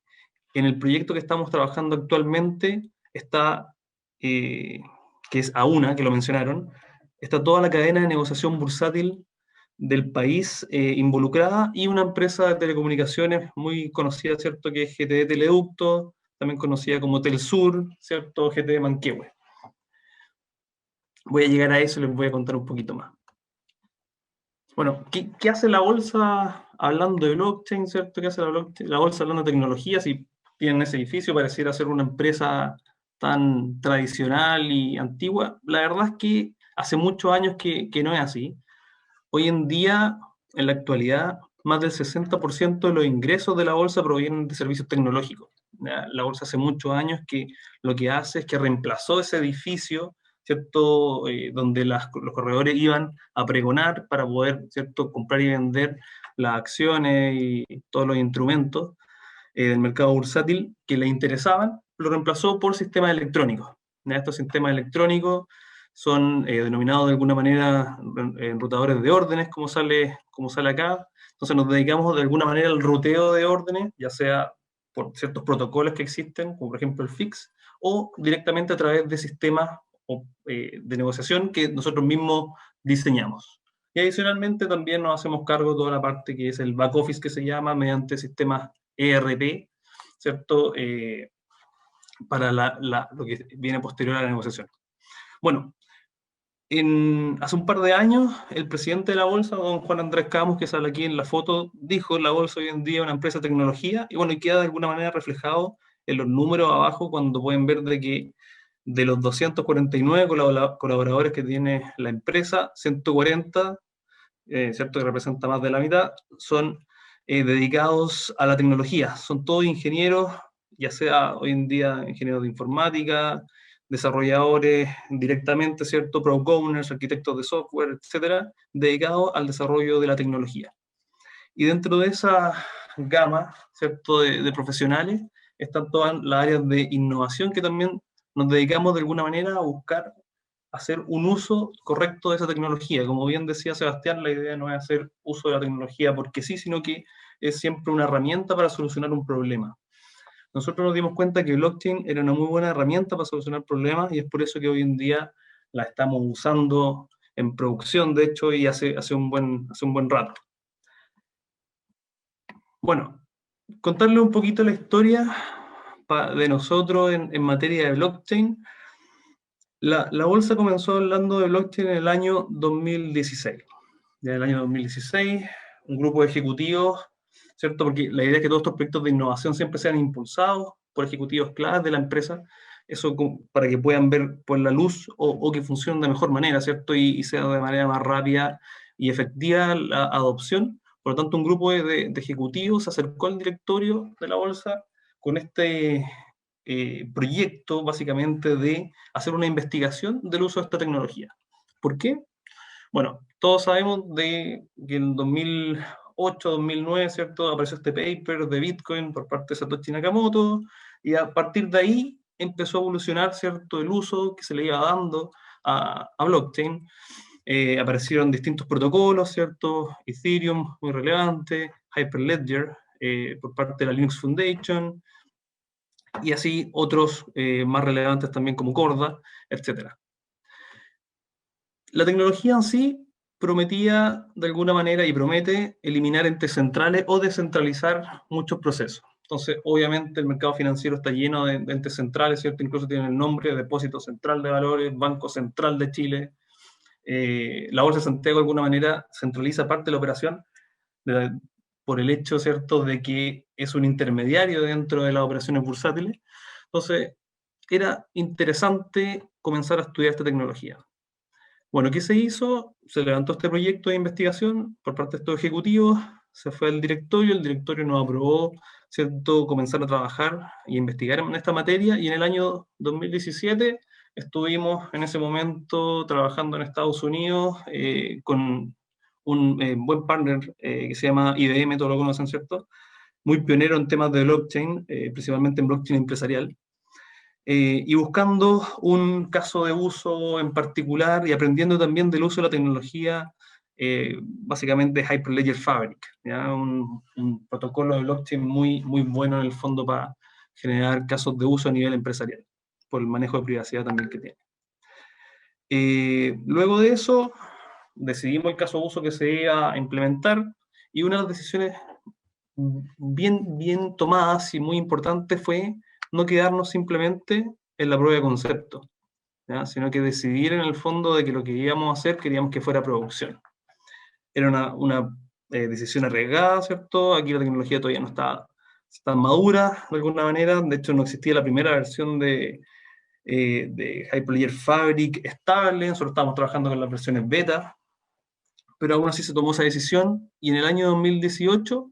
en el proyecto que estamos trabajando actualmente está, que es Auna, que lo mencionaron, está toda la cadena de negociación bursátil del país involucrada, y una empresa de telecomunicaciones muy conocida, ¿cierto?, que es GTD Teleducto, también conocida como Telsur, ¿cierto?, GTD Manquehue. Voy a llegar a eso y les voy a contar un poquito más. Bueno, ¿qué hace la bolsa hablando de blockchain, ¿cierto? ¿Qué hace la bolsa hablando de tecnología? Si tienen ese edificio, pareciera ser una empresa tan tradicional y antigua. La verdad es que hace muchos años que no es así. Hoy en día, en la actualidad, más del 60% de los ingresos de la bolsa provienen de servicios tecnológicos. La bolsa hace muchos años que lo que hace es que reemplazó ese edificio, ¿cierto? Donde los corredores iban a pregonar para poder, ¿cierto?, comprar y vender las acciones y todos los instrumentos del mercado bursátil que le interesaban, lo reemplazó por sistemas electrónicos. Estos sistemas electrónicos son denominados de alguna manera enrutadores de órdenes, como sale acá. Entonces nos dedicamos de alguna manera al ruteo de órdenes, ya sea por ciertos protocolos que existen, como por ejemplo el FIX, o directamente a través de sistemas de negociación que nosotros mismos diseñamos. Y adicionalmente también nos hacemos cargo de toda la parte que es el back office, que se llama, mediante sistemas ERP, ¿cierto? Para lo que viene posterior a la negociación. Bueno, hace un par de años, el presidente de la bolsa, don Juan Andrés Camus, que sale aquí en la foto, dijo: la bolsa hoy en día es una empresa de tecnología, y bueno, y queda de alguna manera reflejado en los números abajo, cuando pueden ver de que de los 249 colaboradores que tiene la empresa, 140, ¿cierto?, que representa más de la mitad, son dedicados a la tecnología. Son todos ingenieros, ya sea hoy en día ingenieros de informática, desarrolladores directamente, ¿cierto?, product owners, arquitectos de software, etcétera, dedicados al desarrollo de la tecnología. Y dentro de esa gama, ¿cierto?, de profesionales, están todas las áreas de innovación, que también nos dedicamos de alguna manera a buscar hacer un uso correcto de esa tecnología. Como bien decía Sebastián, la idea no es hacer uso de la tecnología porque sí, sino que es siempre una herramienta para solucionar un problema. Nosotros nos dimos cuenta que blockchain era una muy buena herramienta para solucionar problemas, y es por eso que hoy en día la estamos usando en producción, de hecho, y hace un buen rato. Bueno, contarle un poquito la historia de nosotros en materia de blockchain. La bolsa comenzó hablando de blockchain en el año 2016. Ya en el año 2016, un grupo de ejecutivos, ¿cierto? Porque la idea es que todos estos proyectos de innovación siempre sean impulsados por ejecutivos claves de la empresa, eso para que puedan ver por la luz o que funcionen de mejor manera, ¿cierto? Y sea de manera más rápida y efectiva la adopción. Por lo tanto, un grupo de ejecutivos se acercó al directorio de la bolsa con este proyecto, básicamente, de hacer una investigación del uso de esta tecnología. ¿Por qué? Bueno, todos sabemos de que en 2008, 2009, ¿cierto?, apareció este paper de Bitcoin por parte de Satoshi Nakamoto, y a partir de ahí empezó a evolucionar, ¿cierto?, el uso que se le iba dando a blockchain. Aparecieron distintos protocolos, ¿cierto? Ethereum, muy relevante, Hyperledger, por parte de la Linux Foundation, y así otros más relevantes también, como Corda, etc. La tecnología en sí prometía de alguna manera, y promete, eliminar entes centrales o descentralizar muchos procesos. Entonces, obviamente, el mercado financiero está lleno de entes centrales, ¿cierto? Incluso tiene el nombre de Depósito Central de Valores, Banco Central de Chile. La Bolsa de Santiago, de alguna manera, centraliza parte de la operación por el hecho, ¿cierto?, de que es un intermediario dentro de las operaciones bursátiles. Entonces, era interesante comenzar a estudiar esta tecnología. Bueno, ¿qué se hizo? Se levantó este proyecto de investigación por parte de estos ejecutivos, se fue al directorio, el directorio nos aprobó, ¿cierto?, comenzar a trabajar y investigar en esta materia, y en el año 2017 estuvimos en ese momento trabajando en Estados Unidos con un buen partner que se llama IBM, todos lo conocen, ¿cierto? Muy pionero en temas de blockchain, principalmente en blockchain empresarial. Y buscando un caso de uso en particular y aprendiendo también del uso de la tecnología, básicamente Hyperledger Fabric, ¿ya? Un protocolo de blockchain muy, muy bueno en el fondo para generar casos de uso a nivel empresarial, por el manejo de privacidad también que tiene. Luego de eso, decidimos el caso de uso que se iba a implementar, y una de las decisiones bien tomadas y muy importantes fue no quedarnos simplemente en la prueba de concepto, ¿ya? Sino que decidir en el fondo de que lo que íbamos a hacer queríamos que fuera producción. Era una decisión arriesgada, ¿cierto? Aquí la tecnología todavía no está madura de alguna manera. De hecho, no existía la primera versión de Hyperledger Fabric estable. Nosotros estábamos trabajando con las versiones beta, pero aún así se tomó esa decisión, y en el año 2018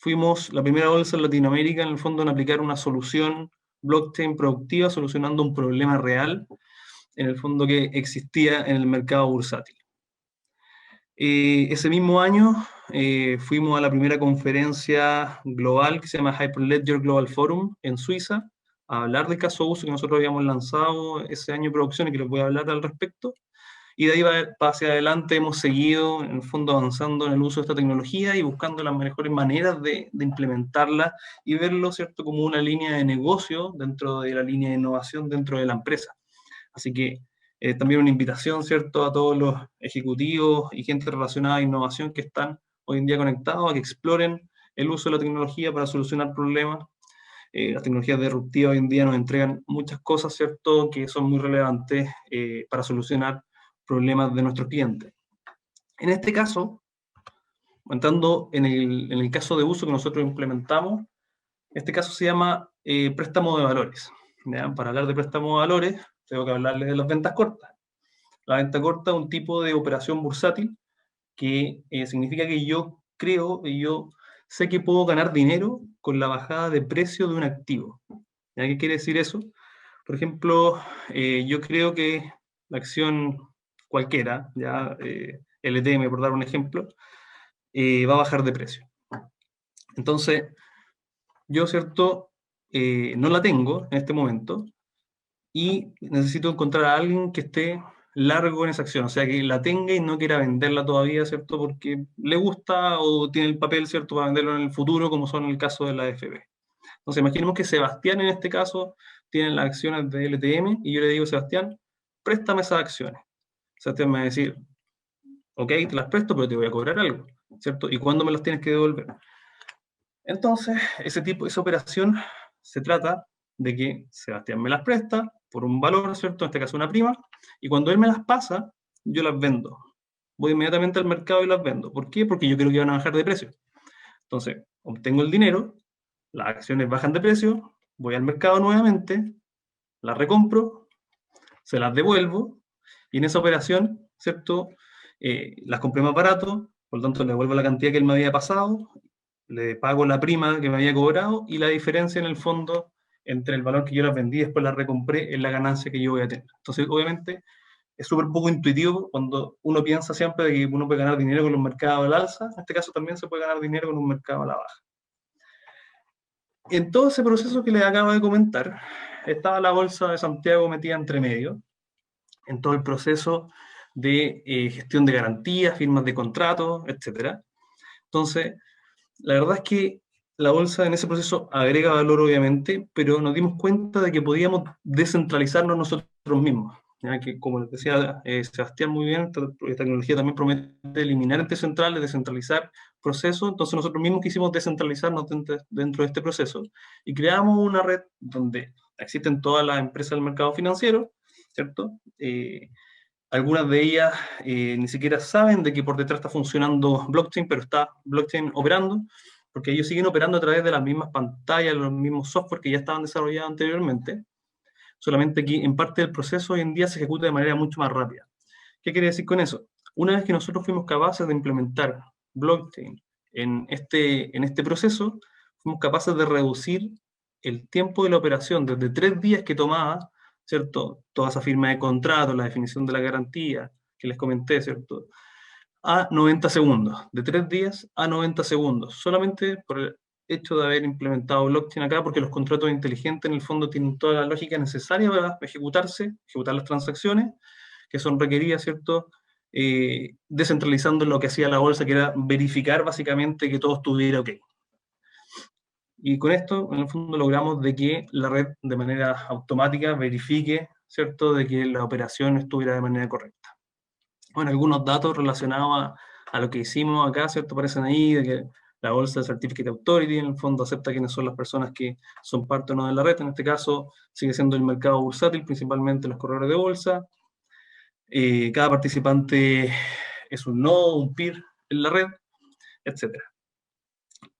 fuimos la primera bolsa en Latinoamérica, en el fondo, en aplicar una solución blockchain productiva, solucionando un problema real en el fondo que existía en el mercado bursátil. Ese mismo año fuimos a la primera conferencia global que se llama Hyperledger Global Forum en Suiza, a hablar del caso uso que nosotros habíamos lanzado ese año de producción y que les voy a hablar al respecto. Y de ahí hacia adelante hemos seguido, en el fondo, avanzando en el uso de esta tecnología y buscando las mejores maneras de implementarla y verlo, ¿cierto?, como una línea de negocio dentro de la línea de innovación dentro de la empresa. Así que también una invitación, ¿cierto?, a todos los ejecutivos y gente relacionada a innovación que están hoy en día conectados a que exploren el uso de la tecnología para solucionar problemas. Las tecnologías disruptivas hoy en día nos entregan muchas cosas, ¿cierto?, que son muy relevantes para solucionar problemas de nuestros clientes. En este caso, entrando en el caso de uso que nosotros implementamos, este caso se llama préstamo de valores. ¿Ya? Para hablar de préstamo de valores, tengo que hablarles de las ventas cortas. La venta corta es un tipo de operación bursátil que significa que yo creo y yo sé que puedo ganar dinero con la bajada de precio de un activo. ¿Ya? ¿Qué quiere decir eso? Por ejemplo, yo creo que la acción cualquiera, ya LTM por dar un ejemplo, va a bajar de precio. Entonces, yo, ¿cierto?, no la tengo en este momento y necesito encontrar a alguien que esté largo en esa acción, o sea, que la tenga y no quiera venderla todavía, ¿cierto?, porque le gusta o tiene el papel, ¿cierto?, para venderlo en el futuro, como son el caso de la AFP. Entonces, imaginemos que Sebastián en este caso tiene las acciones de LTM y yo le digo, Sebastián, préstame esas acciones. Sebastián me va a decir, ok, te las presto, pero te voy a cobrar algo, ¿cierto? ¿Y cuándo me las tienes que devolver? Entonces, esa operación se trata de que Sebastián me las presta por un valor, ¿cierto? En este caso una prima, y cuando él me las pasa, yo las vendo. Voy inmediatamente al mercado y las vendo. ¿Por qué? Porque yo creo que van a bajar de precio. Entonces, obtengo el dinero, las acciones bajan de precio, voy al mercado nuevamente, las recompro, se las devuelvo, y en esa operación, ¿cierto?, las compré más barato, por lo tanto le devuelvo la cantidad que él me había pasado, le pago la prima que me había cobrado, y la diferencia en el fondo entre el valor que yo las vendí y después las recompré es la ganancia que yo voy a tener. Entonces, obviamente, es súper poco intuitivo cuando uno piensa siempre de que uno puede ganar dinero con un mercado al alza. En este caso también se puede ganar dinero con un mercado a la baja. En todo ese proceso que les acabo de comentar, estaba la Bolsa de Santiago metida entre medio, en todo el proceso de gestión de garantías, firmas de contratos, etc. Entonces, la verdad es que la bolsa en ese proceso agrega valor, obviamente, pero nos dimos cuenta de que podíamos descentralizarnos nosotros mismos. Ya que, como les decía Sebastián muy bien, esta tecnología también promete eliminar entes centrales, descentralizar procesos. Entonces nosotros mismos quisimos descentralizarnos dentro de este proceso y creamos una red donde existen todas las empresas del mercado financiero, ¿cierto? Algunas de ellas ni siquiera saben de que por detrás está funcionando blockchain, pero está blockchain operando, porque ellos siguen operando a través de las mismas pantallas, los mismos software que ya estaban desarrollados anteriormente, solamente que en parte del proceso hoy en día se ejecuta de manera mucho más rápida. ¿Qué quiere decir con eso? Una vez que nosotros fuimos capaces de implementar blockchain en este proceso, fuimos capaces de reducir el tiempo de la operación desde 3 días que tomaba, ¿cierto?, toda esa firma de contrato, la definición de la garantía que les comenté, ¿cierto?, a 90 segundos, de 3 días a 90 segundos, solamente por el hecho de haber implementado blockchain acá, porque los contratos inteligentes en el fondo tienen toda la lógica necesaria para ejecutar las transacciones que son requeridas, ¿cierto?, descentralizando lo que hacía la bolsa, que era verificar básicamente que todo estuviera ok. Y con esto, en el fondo, logramos de que la red de manera automática verifique, ¿cierto?, de que la operación estuviera de manera correcta. Bueno, algunos datos relacionados a lo que hicimos acá, ¿cierto?, aparecen ahí, de que la bolsa de Certificate Authority, en el fondo, acepta quiénes son las personas que son parte o no de la red. En este caso, sigue siendo el mercado bursátil, principalmente los corredores de bolsa. Cada participante es un nodo, un peer en la red, etc.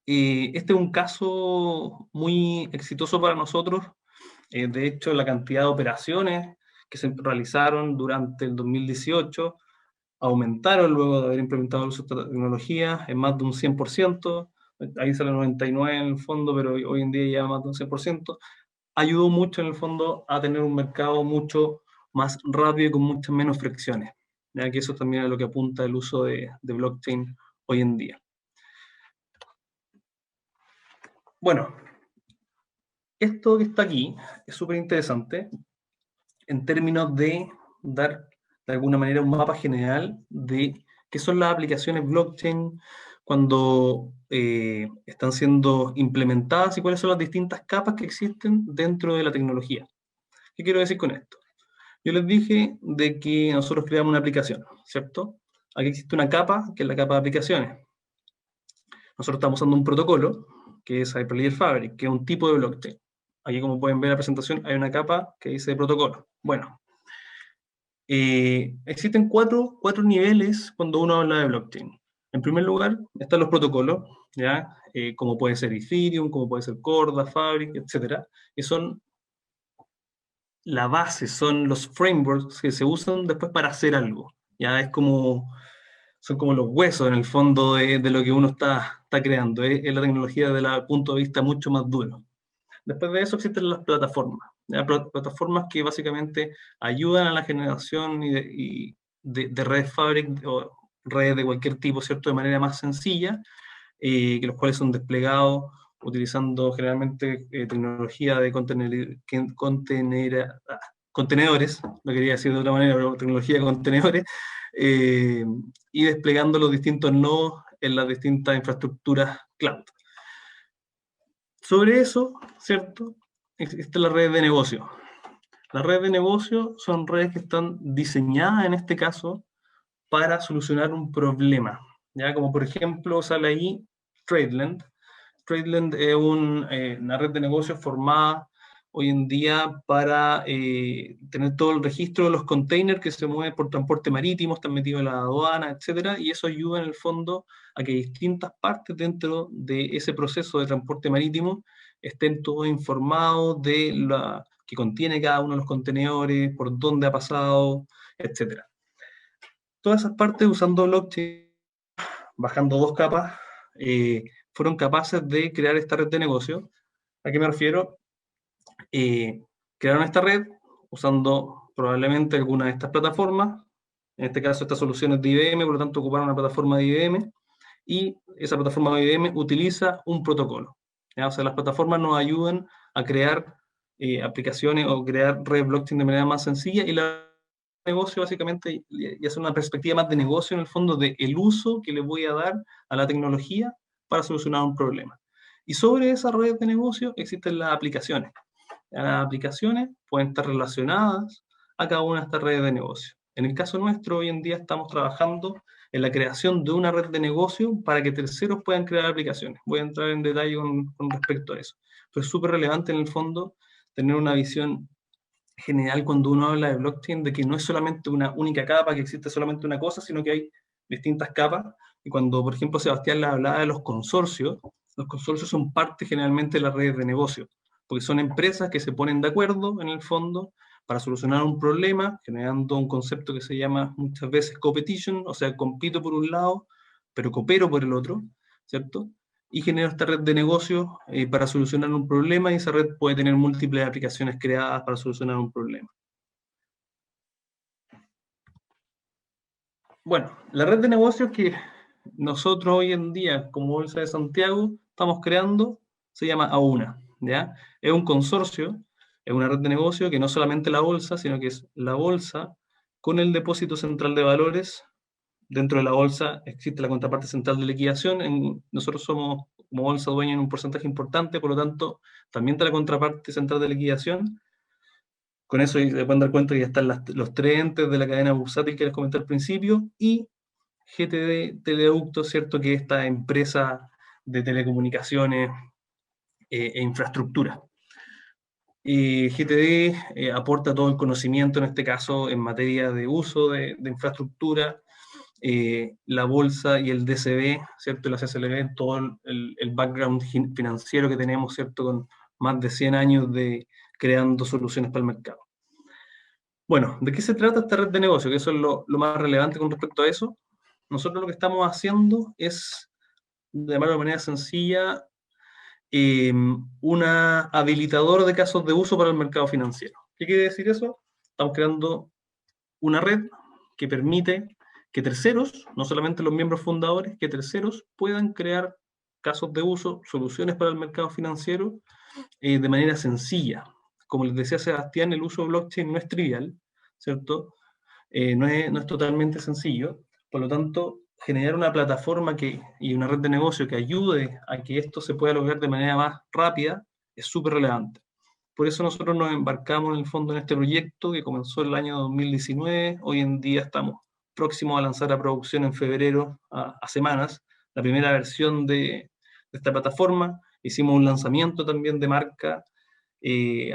Este es un caso muy exitoso para nosotros. De hecho, la cantidad de operaciones que se realizaron durante el 2018 aumentaron luego de haber implementado el uso de esta tecnología en más de un 100%. Ahí sale 99 en el fondo, pero hoy en día ya más de un 100%. Ayudó mucho en el fondo a tener un mercado mucho más rápido y con muchas menos fricciones, ya que eso también es lo que apunta el uso de blockchain hoy en día. Bueno, esto que está aquí es súper interesante en términos de dar de alguna manera un mapa general de qué son las aplicaciones blockchain cuando están siendo implementadas y cuáles son las distintas capas que existen dentro de la tecnología. ¿Qué quiero decir con esto? Yo les dije de que nosotros creamos una aplicación, ¿cierto? Aquí existe una capa, que es la capa de aplicaciones. Nosotros estamos usando un protocolo, que es Hyperledger Fabric, que es un tipo de blockchain. Aquí, como pueden ver en la presentación, hay una capa que dice protocolo. Bueno, existen cuatro niveles cuando uno habla de blockchain. En primer lugar, están los protocolos, ¿ya? Como puede ser Ethereum, como puede ser Corda, Fabric, etc. Que son la base, son los frameworks que se usan después para hacer algo. Ya es como, son como los huesos en el fondo de lo que uno está creando. Es la tecnología desde el punto de vista mucho más duro. Después de eso existen las plataformas. Plataformas que básicamente ayudan a la generación de redes Fabric o redes de cualquier tipo, ¿cierto? De manera más sencilla, que los cuales son desplegados utilizando generalmente tecnología de contenedores, no quería decir de otra manera, pero tecnología de contenedores, y desplegando los distintos nodos en las distintas infraestructuras cloud. Sobre eso, ¿cierto? Existe la red de negocio. Las redes de negocio son redes que están diseñadas, en este caso, para solucionar un problema. ¿Ya? Como por ejemplo, sale ahí TradeLend. TradeLend es una red de negocios formada hoy en día para tener todo el registro de los containers que se mueven por transporte marítimo, están metidos en la aduana, etc. Y eso ayuda en el fondo a que distintas partes dentro de ese proceso de transporte marítimo estén todos informados de la que contiene cada uno de los contenedores, por dónde ha pasado, etc. Todas esas partes usando blockchain, bajando 2 capas, fueron capaces de crear esta red de negocio. ¿A qué me refiero? Crearon esta red usando probablemente alguna de estas plataformas. En este caso, esta solución es de IBM, por lo tanto ocuparon una plataforma de IBM, y esa plataforma de IBM utiliza un protocolo. ¿Ya? O sea, las plataformas nos ayudan a crear aplicaciones o crear redes blockchain de manera más sencilla, y la negocio básicamente, y hacer una perspectiva más de negocio en el fondo del uso que le voy a dar a la tecnología para solucionar un problema. Y sobre esa red de negocio existen las aplicaciones. Las aplicaciones pueden estar relacionadas a cada una de estas redes de negocio. En el caso nuestro, hoy en día estamos trabajando en la creación de una red de negocio para que terceros puedan crear aplicaciones. Voy a entrar en detalle con respecto a eso. Pero es súper relevante en el fondo tener una visión general cuando uno habla de blockchain, de que no es solamente una única capa, que existe solamente una cosa, sino que hay distintas capas. Y cuando, por ejemplo, Sebastián le hablaba de los consorcios son parte generalmente de las redes de negocio, porque son empresas que se ponen de acuerdo, en el fondo, para solucionar un problema, generando un concepto que se llama muchas veces competition, o sea, compito por un lado, pero coopero por el otro, ¿cierto? Y genero esta red de negocios para solucionar un problema, y esa red puede tener múltiples aplicaciones creadas para solucionar un problema. Bueno, la red de negocios que nosotros hoy en día, como Bolsa de Santiago, estamos creando, se llama AUNA, ¿ya? Es un consorcio, es una red de negocio que no solamente la bolsa, sino que es la bolsa con el depósito central de valores. Dentro de la bolsa existe la contraparte central de liquidación. Nosotros somos, como bolsa, dueños en un porcentaje importante, por lo tanto, también está la contraparte central de liquidación. Con eso se pueden dar cuenta que ya están los 3 entes de la cadena bursátil que les comenté al principio, y GTD Teleducto, ¿cierto? Que es esta empresa de telecomunicaciones e infraestructura. GTD aporta todo el conocimiento, en este caso, en materia de uso de infraestructura. La bolsa y el DCB, ¿cierto? La CSLB, todo el background financiero que tenemos, ¿cierto? Con más de 100 años de creando soluciones para el mercado. Bueno, ¿de qué se trata esta red de negocio? Que eso es lo más relevante con respecto a eso. Nosotros lo que estamos haciendo es, de manera sencilla, un habilitador de casos de uso para el mercado financiero. ¿Qué quiere decir eso? estamos creando una red que permite que terceros, no solamente los miembros fundadores, que terceros puedan crear casos de uso, soluciones para el mercado financiero de manera sencilla. Como les decía Sebastián, el uso de blockchain no es trivial, ¿cierto? No es totalmente sencillo. Por lo tanto, generar una plataforma y una red de negocio que ayude a que esto se pueda lograr de manera más rápida es súper relevante. Por eso nosotros nos embarcamos en el fondo en este proyecto que comenzó el año 2019. Hoy en día estamos próximos a lanzar a producción en febrero, a semanas, la primera versión de esta plataforma. Hicimos un lanzamiento también de marca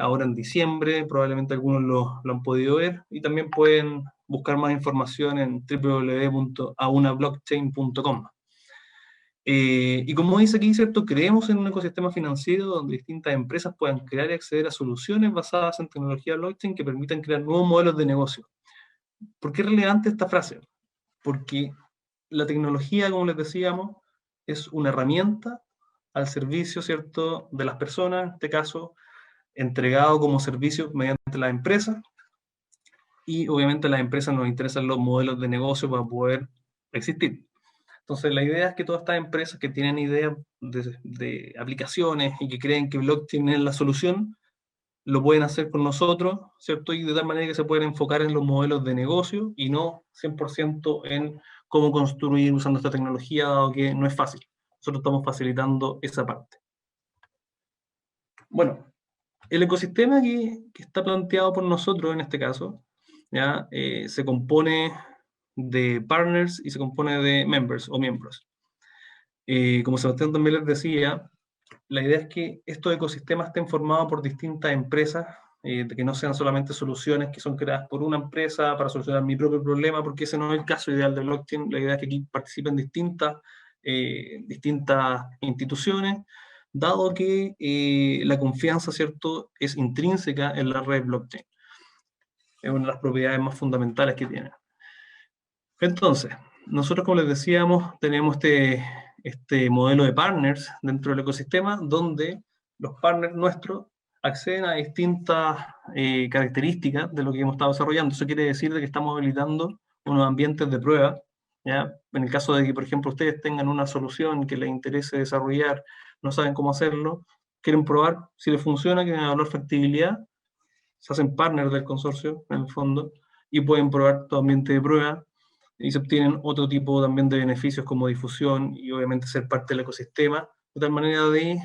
ahora en diciembre, probablemente algunos lo han podido ver, y también pueden buscar más información en www.aunablockchain.com. Y como dice aquí, ¿cierto? Creemos en un ecosistema financiero donde distintas empresas puedan crear y acceder a soluciones basadas en tecnología blockchain que permitan crear nuevos modelos de negocio. ¿Por qué es relevante esta frase? Porque la tecnología, como les decíamos, es una herramienta al servicio, ¿cierto?, de las personas, en este caso, entregado como servicio mediante la empresa, y obviamente a las empresas nos interesan los modelos de negocio para poder existir. Entonces, la idea es que todas estas empresas que tienen ideas de aplicaciones y que creen que blockchain es la solución, lo pueden hacer con nosotros, ¿cierto? Y de tal manera que se pueden enfocar en los modelos de negocio y no 100% en cómo construir usando esta tecnología, dado que no es fácil. Nosotros estamos facilitando esa parte. Bueno, el ecosistema que está planteado por nosotros en este caso, ¿ya? Se compone de partners y se compone de members o miembros. Como Sebastián también les decía, la idea es que estos ecosistemas estén formados por distintas empresas, de que no sean solamente soluciones que son creadas por una empresa para solucionar mi propio problema, porque ese no es el caso ideal de blockchain. La idea es que aquí participen distintas instituciones, dado que la confianza, ¿cierto?, es intrínseca en la red blockchain. Es una de las propiedades más fundamentales que tiene. Entonces, nosotros, como les decíamos, tenemos este modelo de partners dentro del ecosistema, donde los partners nuestros acceden a distintas características de lo que hemos estado desarrollando. Eso quiere decir de que estamos habilitando unos ambientes de prueba, ¿ya? En el caso de que, por ejemplo, ustedes tengan una solución que les interese desarrollar, no saben cómo hacerlo, quieren probar si les funciona, quieren evaluar factibilidad, se hacen partners del consorcio, en el fondo, y pueden probar tu ambiente de prueba, y se obtienen otro tipo también de beneficios como difusión y obviamente ser parte del ecosistema, de tal manera de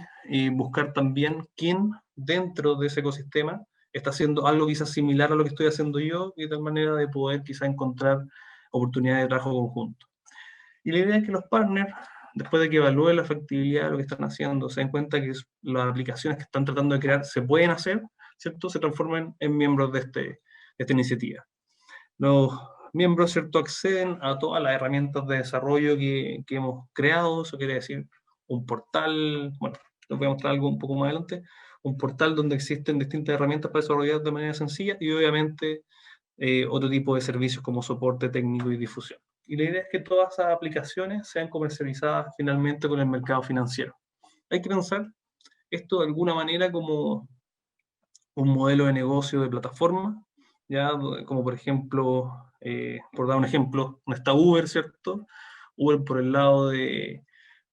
buscar también quién dentro de ese ecosistema está haciendo algo quizás similar a lo que estoy haciendo yo, y de tal manera de poder quizás encontrar oportunidades de trabajo conjunto. Y la idea es que los partners, después de que evalúen la factibilidad de lo que están haciendo, se den cuenta que las aplicaciones que están tratando de crear se pueden hacer, ¿cierto?, se transformen en miembros de esta iniciativa. Los miembros, ¿cierto?, acceden a todas las herramientas de desarrollo que hemos creado. Eso quiere decir un portal, bueno, les voy a mostrar algo un poco más adelante, un portal donde existen distintas herramientas para desarrollar de manera sencilla, y obviamente otro tipo de servicios como soporte técnico y difusión. Y la idea es que todas esas aplicaciones sean comercializadas finalmente con el mercado financiero. Hay que pensar esto de alguna manera como un modelo de negocio de plataforma, ¿ya? Como por ejemplo, por dar un ejemplo, no está Uber, ¿cierto? Uber, por el lado de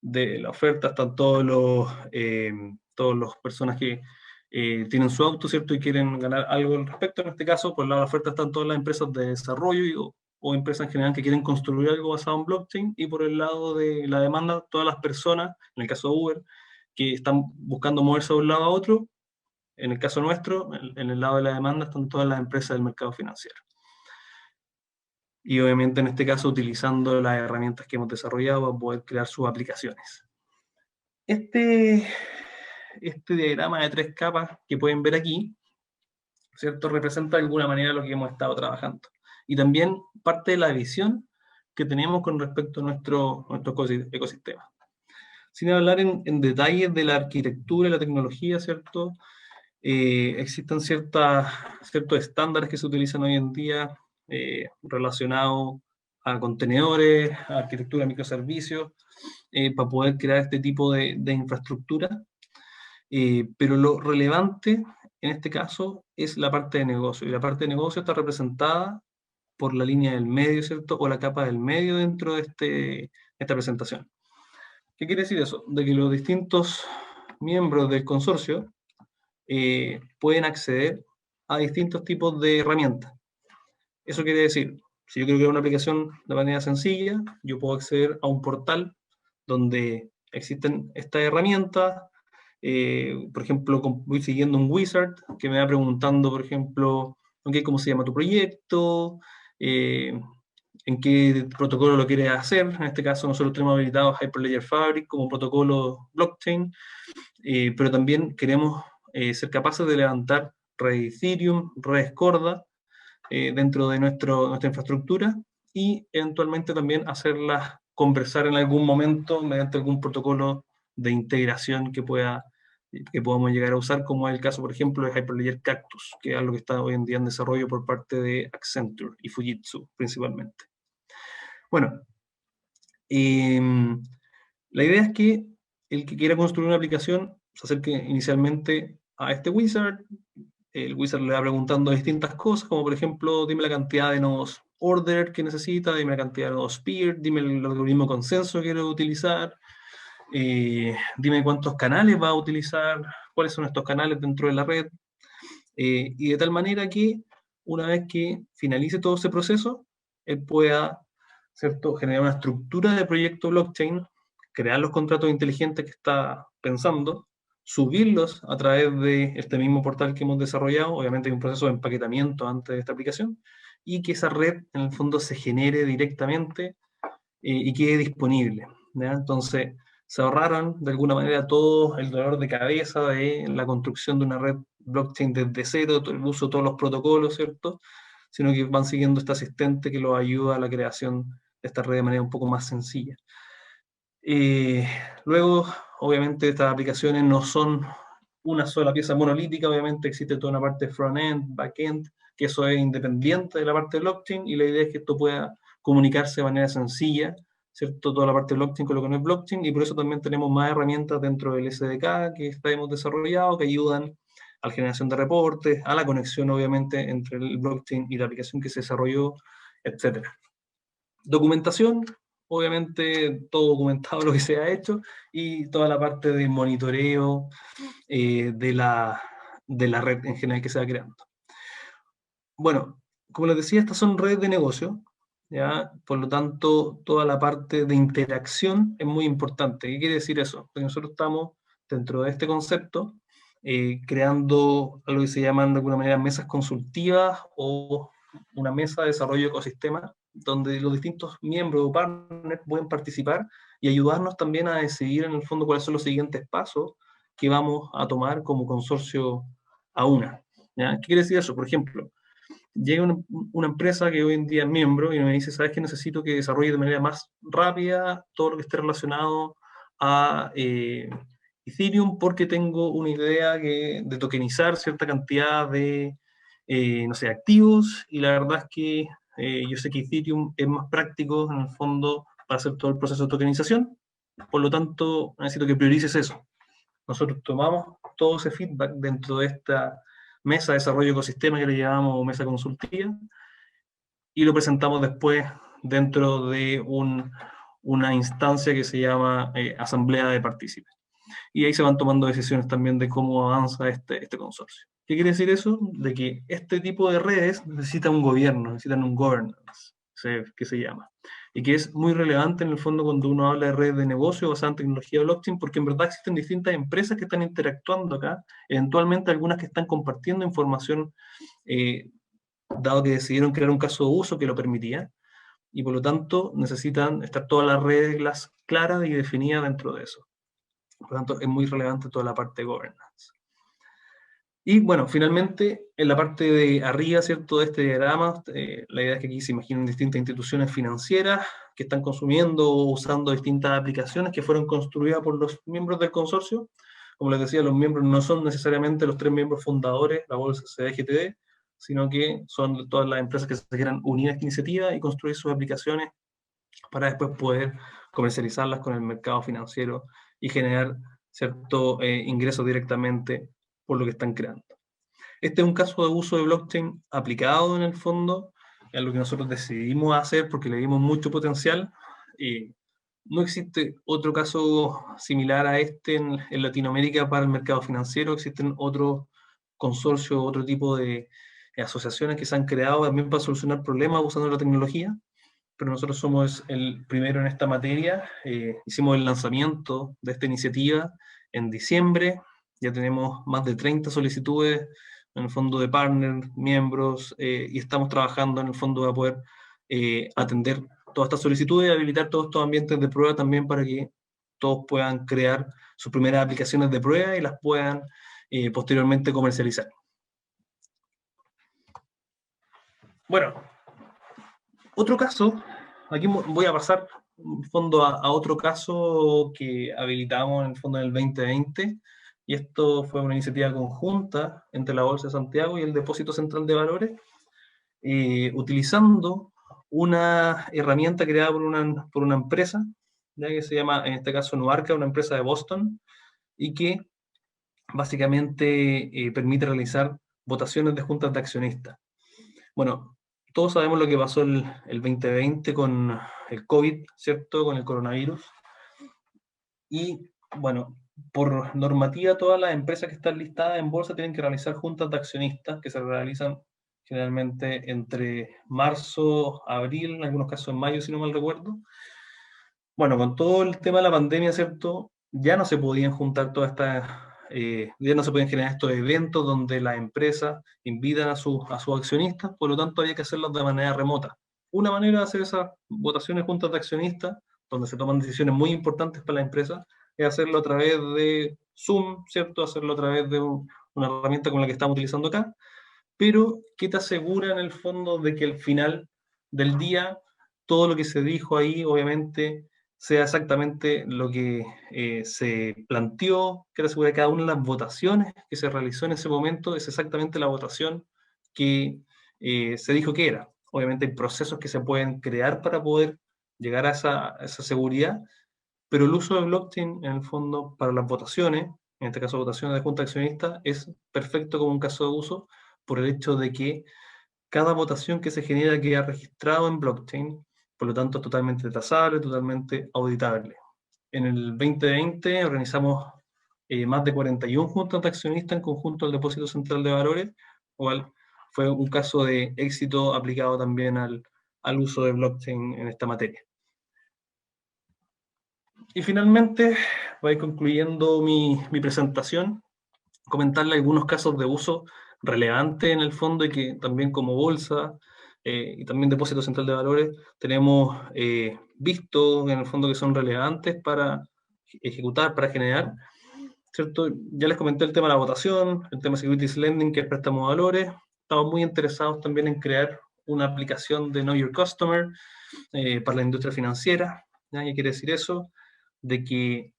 la oferta, están todos los personas que tienen su auto, ¿cierto?, y quieren ganar algo al respecto. En este caso, por el lado de la oferta están todas las empresas de desarrollo o empresas en general que quieren construir algo basado en blockchain, y por el lado de la demanda, todas las personas, en el caso de Uber, que están buscando moverse de un lado a otro. En el caso nuestro, en el lado de la demanda, están todas las empresas del mercado financiero. Y obviamente en este caso utilizando las herramientas que hemos desarrollado para poder crear sus aplicaciones. Este diagrama de 3 capas que pueden ver aquí, ¿cierto?, representa de alguna manera lo que hemos estado trabajando. Y también parte de la visión que tenemos con respecto a nuestro ecosistema. Sin hablar en detalles de la arquitectura y la tecnología, ¿cierto?, existen ciertos estándares que se utilizan hoy en día relacionados a contenedores, a arquitectura de microservicios, para poder crear este tipo de infraestructura. Pero lo relevante en este caso, es la parte de negocio, y la parte de negocio está representada por la línea del medio, ¿cierto? O la capa del medio dentro de esta presentación. ¿Qué quiere decir eso? De que los distintos miembros del consorcio pueden acceder a distintos tipos de herramientas. Eso quiere decir, si yo quiero crear una aplicación de manera sencilla, yo puedo acceder a un portal donde existen estas herramientas. Por ejemplo, voy siguiendo un wizard que me va preguntando, por ejemplo, okay, ¿cómo se llama tu proyecto? ¿En qué protocolo lo quieres hacer? En este caso nosotros tenemos habilitado Hyperledger Fabric como protocolo blockchain, pero también queremos ser capaces de levantar red Ethereum, redes Corda, dentro de nuestra infraestructura, y eventualmente también hacerlas conversar en algún momento mediante algún protocolo de integración que podamos llegar a usar, como es el caso, por ejemplo, de Hyperledger Cactus, que es algo que está hoy en día en desarrollo por parte de Accenture y Fujitsu principalmente. Bueno, la idea es que el que quiera construir una aplicación se acerque inicialmente a este wizard. El wizard le va preguntando distintas cosas, como por ejemplo, dime la cantidad de nodos order que necesita, dime la cantidad de nodos peer, dime el algoritmo consenso que quiero utilizar, dime cuántos canales va a utilizar, cuáles son estos canales dentro de la red, y de tal manera que una vez que finalice todo ese proceso, él pueda, ¿cierto?, generar una estructura de proyecto blockchain, crear los contratos inteligentes que está pensando, subirlos a través de este mismo portal que hemos desarrollado. Obviamente hay un proceso de empaquetamiento antes de esta aplicación, y que esa red en el fondo se genere directamente y quede disponible, ¿ya? Entonces se ahorraron de alguna manera todo el dolor de cabeza de la construcción de una red blockchain desde cero, el uso de todos los protocolos, ¿cierto? Sino que van siguiendo este asistente que los ayuda a la creación de esta red de manera un poco más sencilla. Luego, obviamente, estas aplicaciones no son una sola pieza monolítica, obviamente existe toda una parte front-end, back-end, que eso es independiente de la parte de blockchain, y la idea es que esto pueda comunicarse de manera sencilla, ¿cierto? Toda la parte de blockchain con lo que no es blockchain, y por eso también tenemos más herramientas dentro del SDK que hemos desarrollado, que ayudan a la generación de reportes, a la conexión, obviamente, entre el blockchain y la aplicación que se desarrolló, etc. Documentación, obviamente todo documentado lo que se ha hecho, y toda la parte de monitoreo de la red en general que se va creando. Bueno, como les decía, estas son redes de negocio, ¿ya? Por lo tanto, toda la parte de interacción es muy importante. ¿Qué quiere decir eso? Porque nosotros estamos dentro de este concepto creando algo que se llaman de alguna manera mesas consultivas o una mesa de desarrollo de ecosistema, donde los distintos miembros o partners pueden participar y ayudarnos también a decidir en el fondo cuáles son los siguientes pasos que vamos a tomar como consorcio a una, ¿ya? ¿Qué quiere decir eso? Por ejemplo, llega una empresa que hoy en día es miembro y me dice, ¿sabes qué? Necesito que desarrolle de manera más rápida todo lo que esté relacionado a Ethereum, porque tengo una idea de tokenizar cierta cantidad de, no sé, activos, y la verdad es que yo sé que Ethereum es más práctico en el fondo para hacer todo el proceso de tokenización, por lo tanto necesito que priorices eso. Nosotros tomamos todo ese feedback dentro de esta mesa de desarrollo de ecosistema que le llamamos mesa consultiva, y lo presentamos después dentro de una instancia que se llama asamblea de partícipes. Y ahí se van tomando decisiones también de cómo avanza este consorcio. ¿Qué quiere decir eso? De que este tipo de redes necesitan un gobierno, necesitan un governance, que se llama. Y que es muy relevante en el fondo cuando uno habla de redes de negocio basadas en tecnología blockchain, porque en verdad existen distintas empresas que están interactuando acá, eventualmente algunas que están compartiendo información, dado que decidieron crear un caso de uso que lo permitía, y por lo tanto necesitan estar todas las reglas claras y definidas dentro de eso. Por lo tanto, es muy relevante toda la parte de governance. Y bueno, finalmente, en la parte de arriba, ¿cierto?, de este diagrama, la idea es que aquí se imaginen distintas instituciones financieras que están consumiendo o usando distintas aplicaciones que fueron construidas por los miembros del consorcio. Como les decía, los miembros no son necesariamente los 3 miembros fundadores, la bolsa CDGTD, sino que son todas las empresas que se quieran unir a esta iniciativa y construir sus aplicaciones para después poder comercializarlas con el mercado financiero y generar cierto ingreso directamente por lo que están creando. Este es un caso de uso de blockchain aplicado en el fondo, a lo que nosotros decidimos hacer porque le dimos mucho potencial. No existe otro caso similar a este en Latinoamérica para el mercado financiero. Existen otros consorcios, otro tipo de asociaciones que se han creado también para solucionar problemas usando la tecnología, pero nosotros somos el primero en esta materia. Hicimos el lanzamiento de esta iniciativa en diciembre, ya tenemos más de 30 solicitudes en el fondo de partners, miembros, y estamos trabajando en el fondo para poder atender todas estas solicitudes y habilitar todos estos ambientes de prueba también para que todos puedan crear sus primeras aplicaciones de prueba y las puedan posteriormente comercializar. Bueno, otro caso, aquí voy a pasar en el fondo a otro caso que habilitamos en el fondo en el 2020, y esto fue una iniciativa conjunta entre la Bolsa de Santiago y el Depósito Central de Valores, utilizando una herramienta creada por una empresa, ya que se llama, en este caso, Nuarca, una empresa de Boston, y que básicamente permite realizar votaciones de juntas de accionistas. Bueno, todos sabemos lo que pasó el 2020 con el COVID, ¿cierto? Con el coronavirus. Y, bueno, por normativa, todas las empresas que están listadas en bolsa tienen que realizar juntas de accionistas que se realizan generalmente entre marzo, abril, en algunos casos en mayo, si no mal recuerdo. Bueno, con todo el tema de la pandemia, ¿cierto? Ya no se podían juntar todas estas, ya no se pueden generar estos eventos donde las empresas invitan a sus accionistas, por lo tanto había que hacerlos de manera remota. Una manera de hacer esas votaciones juntas de accionistas, donde se toman decisiones muy importantes para la empresa, es hacerlo a través de Zoom, ¿cierto? Hacerlo a través de una herramienta como la que estamos utilizando acá, pero ¿qué te asegura en el fondo de que al final del día todo lo que se dijo ahí, obviamente, sea exactamente lo que se planteó? ¿Qué te asegura que cada una de las votaciones que se realizó en ese momento es exactamente la votación que se dijo que era? Obviamente hay procesos que se pueden crear para poder llegar a esa seguridad, pero el uso de blockchain, en el fondo, para las votaciones, en este caso votaciones de junta accionista, es perfecto como un caso de uso por el hecho de que cada votación que se genera queda registrado en blockchain, por lo tanto es totalmente trazable, totalmente auditable. En el 2020 organizamos más de 41 juntas de accionistas en conjunto al Depósito Central de Valores, cual fue un caso de éxito aplicado también al uso de blockchain en esta materia. Y finalmente, voy concluyendo mi presentación, comentarle algunos casos de uso relevantes en el fondo y que también como bolsa y también Depósito Central de Valores tenemos visto en el fondo que son relevantes para ejecutar, para generar, ¿cierto? Ya les comenté el tema de la votación, el tema de Securities Lending, que es préstamo de valores. Estamos muy interesados también en crear una aplicación de Know Your Customer para la industria financiera. ¿Ya? ¿Qué quiere decir eso? De que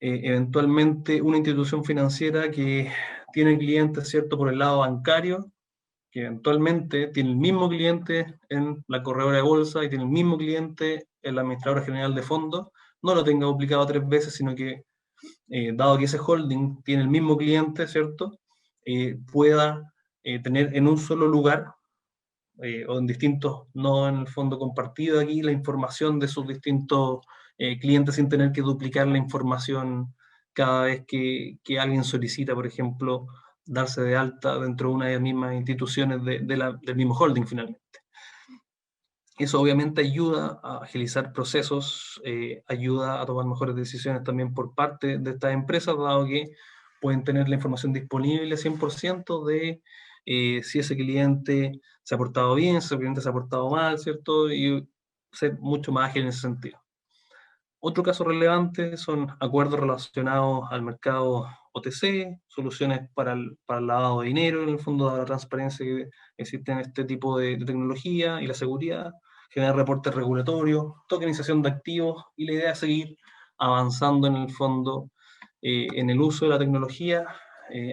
eventualmente una institución financiera que tiene clientes, ¿cierto?, por el lado bancario, que eventualmente tiene el mismo cliente en la corredora de bolsa y tiene el mismo cliente en la administradora general de fondos, no lo tenga duplicado 3 veces, sino que, dado que ese holding tiene el mismo cliente, ¿cierto?, pueda tener en un solo lugar o en distintos, no en el fondo compartido aquí, la información de sus distintos clientes sin tener que duplicar la información cada vez que alguien solicita, por ejemplo, darse de alta dentro de una de las mismas instituciones del mismo holding finalmente. Eso obviamente ayuda a agilizar procesos, ayuda a tomar mejores decisiones también por parte de estas empresas, dado que pueden tener la información disponible 100% de si ese cliente se ha portado bien, si ese cliente se ha portado mal, ¿cierto? Y ser mucho más ágil en ese sentido. Otro caso relevante son acuerdos relacionados al mercado OTC, soluciones para el lavado de dinero, en el fondo de la transparencia que existe en este tipo de tecnología y la seguridad, generar reportes regulatorios, tokenización de activos, y la idea es seguir avanzando en el fondo en el uso de la tecnología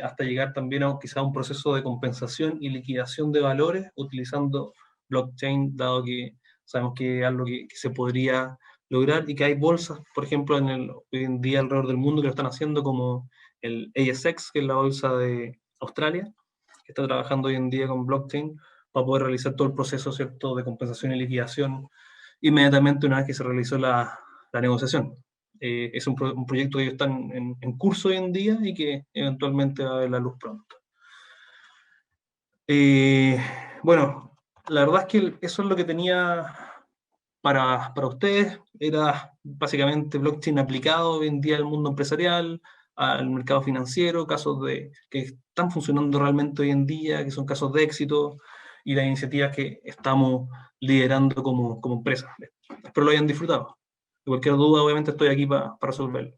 hasta llegar también a quizá un proceso de compensación y liquidación de valores utilizando blockchain, dado que sabemos que es algo que se podría lograr y que hay bolsas, por ejemplo, hoy en día alrededor del mundo que lo están haciendo, como el ASX, que es la bolsa de Australia, que está trabajando hoy en día con blockchain para poder realizar todo el proceso, ¿cierto?, de compensación y liquidación inmediatamente una vez que se realizó la negociación. Es un proyecto que ellos están en curso hoy en día y que eventualmente va a ver la luz pronto. Bueno, la verdad es que eso es lo que tenía para ustedes. Era básicamente blockchain aplicado hoy en día al mundo empresarial, al mercado financiero, casos que están funcionando realmente hoy en día, que son casos de éxito, y las iniciativas que estamos liderando como empresa. Espero lo hayan disfrutado. De cualquier duda, obviamente estoy aquí para resolverlo.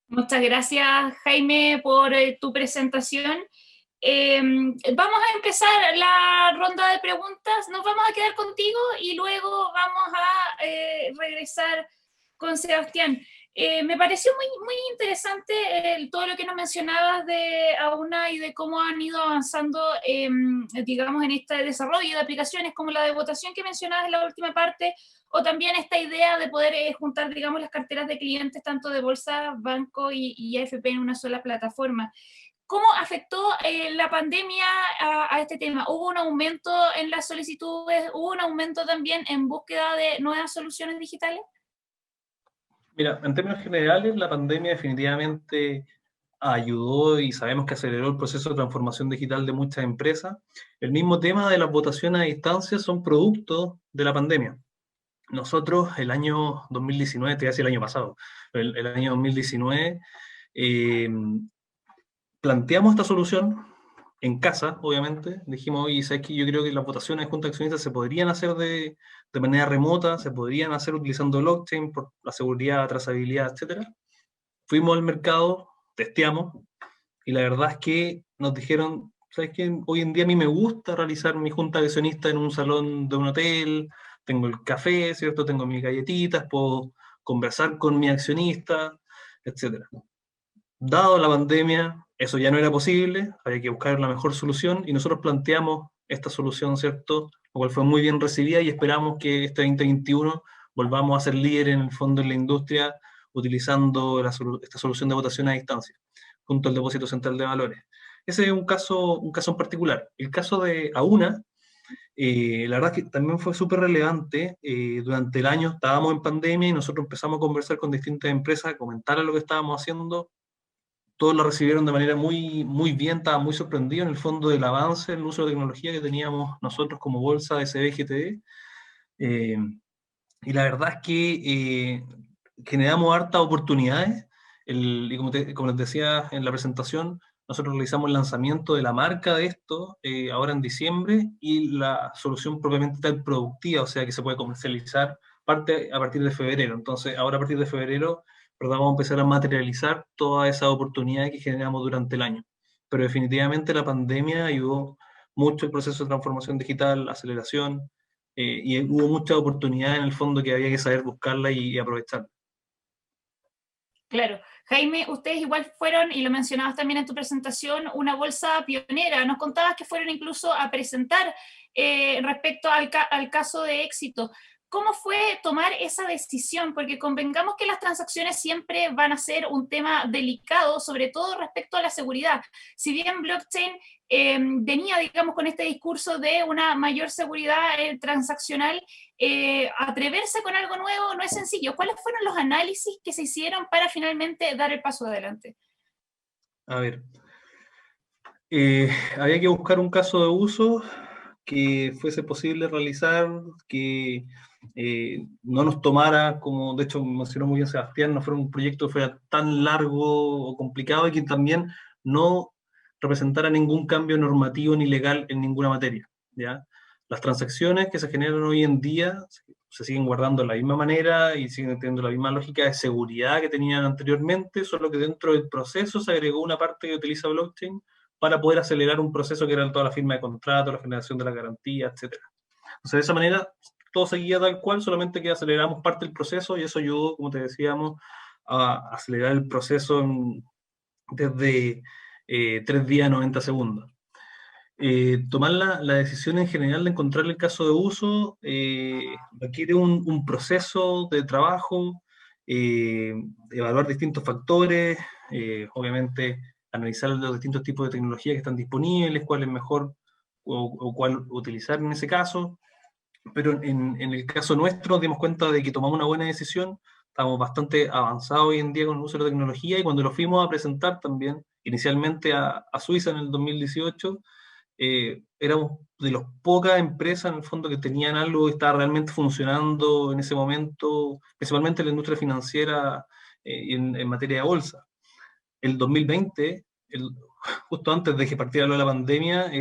Muchas gracias, Jaime, por tu presentación. Vamos a empezar la ronda de preguntas. Nos vamos a quedar contigo y luego vamos a regresar con Sebastián. Me pareció muy interesante todo lo que nos mencionabas de Auna y de cómo han ido avanzando, digamos, en este desarrollo de aplicaciones como la de votación que mencionabas en la última parte, o también esta idea de poder juntar, digamos, las carteras de clientes tanto de bolsa, banco y AFP en una sola plataforma. ¿Cómo afectó la pandemia a este tema? ¿Hubo un aumento en las solicitudes? ¿Hubo un aumento también en búsqueda de nuevas soluciones digitales? Mira, en términos generales, la pandemia definitivamente ayudó y sabemos que aceleró el proceso de transformación digital de muchas empresas. El mismo tema de las votaciones a distancia son productos de la pandemia. Nosotros el año 2019, te voy a decir el año pasado, el año 2019, planteamos esta solución en casa, obviamente. Dijimos, oye, ¿sabes qué? Yo creo que las votaciones de junta de accionistas se podrían hacer de manera remota, se podrían hacer utilizando blockchain por la seguridad, trazabilidad, etc. Fuimos al mercado, testeamos, y la verdad es que nos dijeron, ¿sabes qué? Hoy en día a mí me gusta realizar mi junta de accionistas en un salón de un hotel, tengo el café, ¿cierto? Tengo mis galletitas, puedo conversar con mi accionista, etc. Dado la pandemia, eso ya no era posible, había que buscar la mejor solución y nosotros planteamos esta solución, ¿cierto? Lo cual fue muy bien recibida y esperamos que este 2021 volvamos a ser líder en el fondo en la industria utilizando esta solución de votación a distancia, junto al Depósito Central de Valores. Ese es un caso en particular. El caso de Auna, la verdad es que también fue súper relevante. Durante el año estábamos en pandemia y nosotros empezamos a conversar con distintas empresas, a comentar lo que estábamos haciendo. Todos lo recibieron de manera muy bien, estaban muy sorprendidos en el fondo del avance en el uso de tecnología que teníamos nosotros como bolsa de SBGTD. Y la verdad es que generamos hartas oportunidades. Y como les decía en la presentación, nosotros realizamos el lanzamiento de la marca de esto ahora en diciembre y la solución propiamente tal productiva, o sea que se puede comercializar a partir de febrero. Entonces, ahora a partir de febrero, ¿verdad? Vamos a empezar a materializar todas esas oportunidades que generamos durante el año. Pero definitivamente la pandemia ayudó mucho el proceso de transformación digital, aceleración, y hubo muchas oportunidades en el fondo que había que saber buscarla y aprovechar. Claro. Jaime, ustedes igual fueron, y lo mencionabas también en tu presentación, una bolsa pionera. Nos contabas que fueron incluso a presentar respecto al caso de éxito. ¿Cómo fue tomar esa decisión? Porque convengamos que las transacciones siempre van a ser un tema delicado, sobre todo respecto a la seguridad. Si bien blockchain venía, digamos, con este discurso de una mayor seguridad transaccional, atreverse con algo nuevo no es sencillo. ¿Cuáles fueron los análisis que se hicieron para finalmente dar el paso adelante? A ver, había que buscar un caso de uso que fuese posible realizar, que no nos tomara, como de hecho mencionó muy bien Sebastián, no fuera un proyecto que fuera tan largo o complicado y que también no representara ningún cambio normativo ni legal en ninguna materia, ¿ya? Las transacciones que se generan hoy en día se siguen guardando de la misma manera y siguen teniendo la misma lógica de seguridad que tenían anteriormente, solo que dentro del proceso se agregó una parte que utiliza blockchain para poder acelerar un proceso que era toda la firma de contrato, la generación de la garantía, etc. Entonces, de esa manera, todo seguía tal cual, solamente que aceleramos parte del proceso y eso ayudó, como te decíamos, a acelerar el proceso desde 3 días a 90 segundos. Tomar la decisión en general de encontrar el caso de uso requiere un proceso de trabajo, evaluar distintos factores, obviamente analizar los distintos tipos de tecnologías que están disponibles, cuál es mejor o cuál utilizar en ese caso. Pero en el caso nuestro nos dimos cuenta de que tomamos una buena decisión, estamos bastante avanzados hoy en día con el uso de la tecnología, y cuando lo fuimos a presentar también, inicialmente a Suiza en el 2018, éramos de las pocas empresas en el fondo que tenían algo que estaba realmente funcionando en ese momento, principalmente en la industria financiera y en materia de bolsa. El 2020, justo antes de que partiera lo de la pandemia,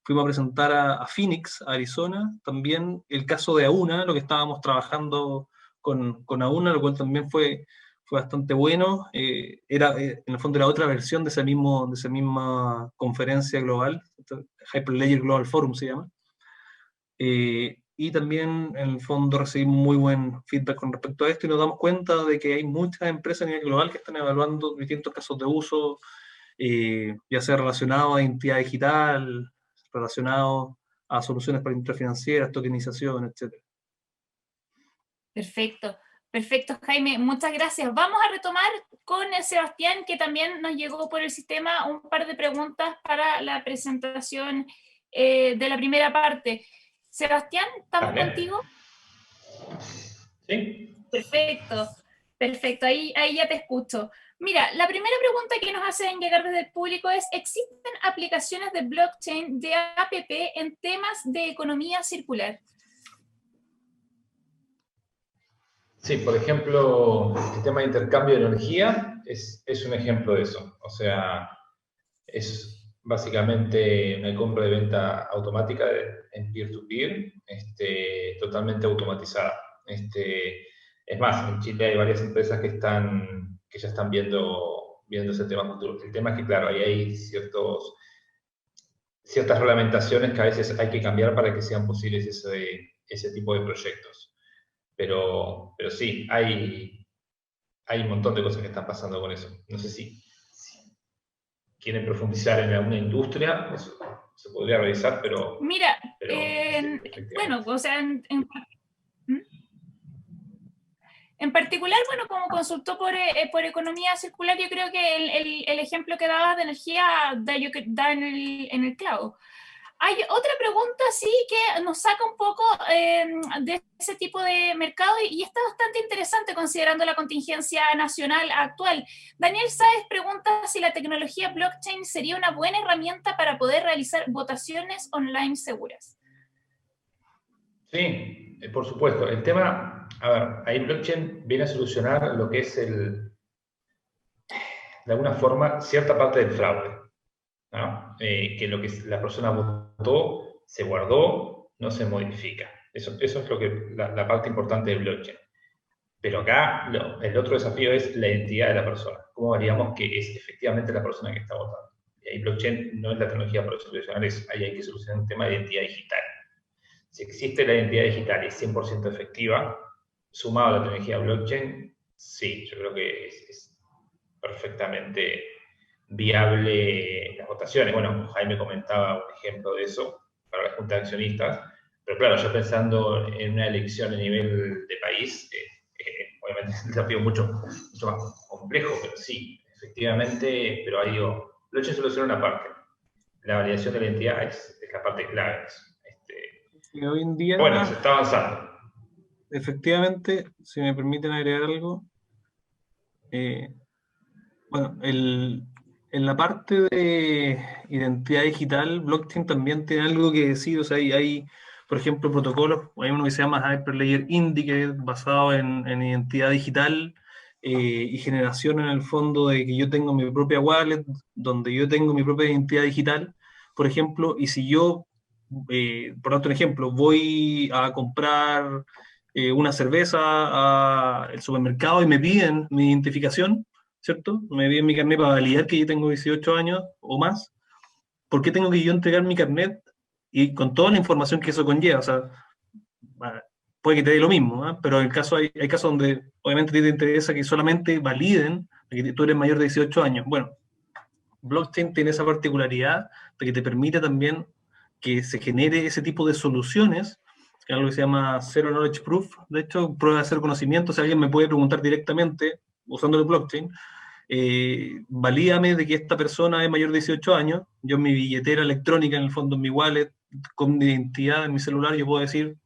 fuimos a presentar a Phoenix, a Arizona, también el caso de Auna, lo que estábamos trabajando con Auna, lo cual también fue bastante bueno. En el fondo era otra versión de esa misma conferencia global, Hyperledger Global Forum se llama. Y también en el fondo recibimos muy buen feedback con respecto a esto, y nos damos cuenta de que hay muchas empresas a nivel global que están evaluando distintos casos de uso, ya sea relacionados a identidad digital, relacionados a soluciones para industria financiera, tokenización, etc. Perfecto, perfecto, Jaime, muchas gracias. Vamos a retomar con Sebastián, que también nos llegó por el sistema un par de preguntas para la presentación de la primera parte. Sebastián, ¿estamos contigo? Sí. Perfecto, perfecto, ahí ya te escucho. Mira, la primera pregunta que nos hacen llegar desde el público es: ¿existen aplicaciones de blockchain de app en temas de economía circular? Sí, por ejemplo, el sistema de intercambio de energía es un ejemplo de eso. O sea, es básicamente una compra de venta automática en peer-to-peer, totalmente automatizada. Es más, en Chile hay varias empresas que ya están viendo ese tema futuro. El tema es que, claro, ahí hay ciertas reglamentaciones que a veces hay que cambiar para que sean posibles ese tipo de proyectos. Pero sí, hay un montón de cosas que están pasando con eso. No sé si quieren profundizar en alguna industria, eso se podría revisar, pero... Mira, sí, bueno, o sea, en particular, bueno, como consultó por economía circular, yo creo que el ejemplo que dabas de energía da en el clavo. Hay otra pregunta, sí, que nos saca un poco de ese tipo de mercado, y está bastante interesante considerando la contingencia nacional actual. Daniel Sáez pregunta si la tecnología blockchain sería una buena herramienta para poder realizar votaciones online seguras. Sí, por supuesto. El tema, a ver, ahí blockchain viene a solucionar lo que es de alguna forma, cierta parte del fraude, ¿no? Que lo que la persona votó se guardó, no se modifica. Eso es lo que la parte importante de blockchain. Pero acá el otro desafío es la identidad de la persona. ¿Cómo veríamos que es efectivamente la persona que está votando? Y ahí blockchain no es la tecnología para solucionar eso. Ahí hay que solucionar un tema de identidad digital. Si existe la identidad digital y es 100% efectiva, sumado a la tecnología blockchain, sí, yo creo que es perfectamente viable las votaciones. Bueno, Jaime comentaba un ejemplo de eso para la Junta de Accionistas, pero claro, yo pensando en una elección a nivel de país, obviamente es un desafío mucho más complejo, pero sí, efectivamente, pero ahí digo, blockchain soluciona una parte. La validación de la identidad es la parte clave. Hoy en día, Bueno, se está avanzando. efectivamente, si me permiten agregar algo, bueno, en la parte de identidad digital, blockchain también tiene algo que decir. O sea, hay por ejemplo, protocolos. Hay uno que se llama Hyperledger Indy, que es basado en identidad digital y generación en el fondo de que yo tengo mi propia wallet, donde yo tengo mi propia identidad digital, por ejemplo, y si yo, por darte un ejemplo, voy a comprar una cerveza al supermercado y me piden mi identificación, ¿cierto? Me piden mi carnet para validar que yo tengo 18 años o más. ¿Por qué tengo que yo entregar mi carnet y con toda la información que eso conlleva? O sea, puede que te dé lo mismo, ¿eh? Pero hay casos donde obviamente te interesa que solamente validen que tú eres mayor de 18 años. Bueno, blockchain tiene esa particularidad de que te permite también que se genere ese tipo de soluciones, que es algo que se llama Zero Knowledge Proof. De hecho, prueba de hacer conocimiento. Si alguien me puede preguntar directamente usando el blockchain, valídame de que esta persona es mayor de 18 años, yo en mi billetera electrónica, en el fondo en mi wallet, con mi identidad en mi celular, yo puedo decir,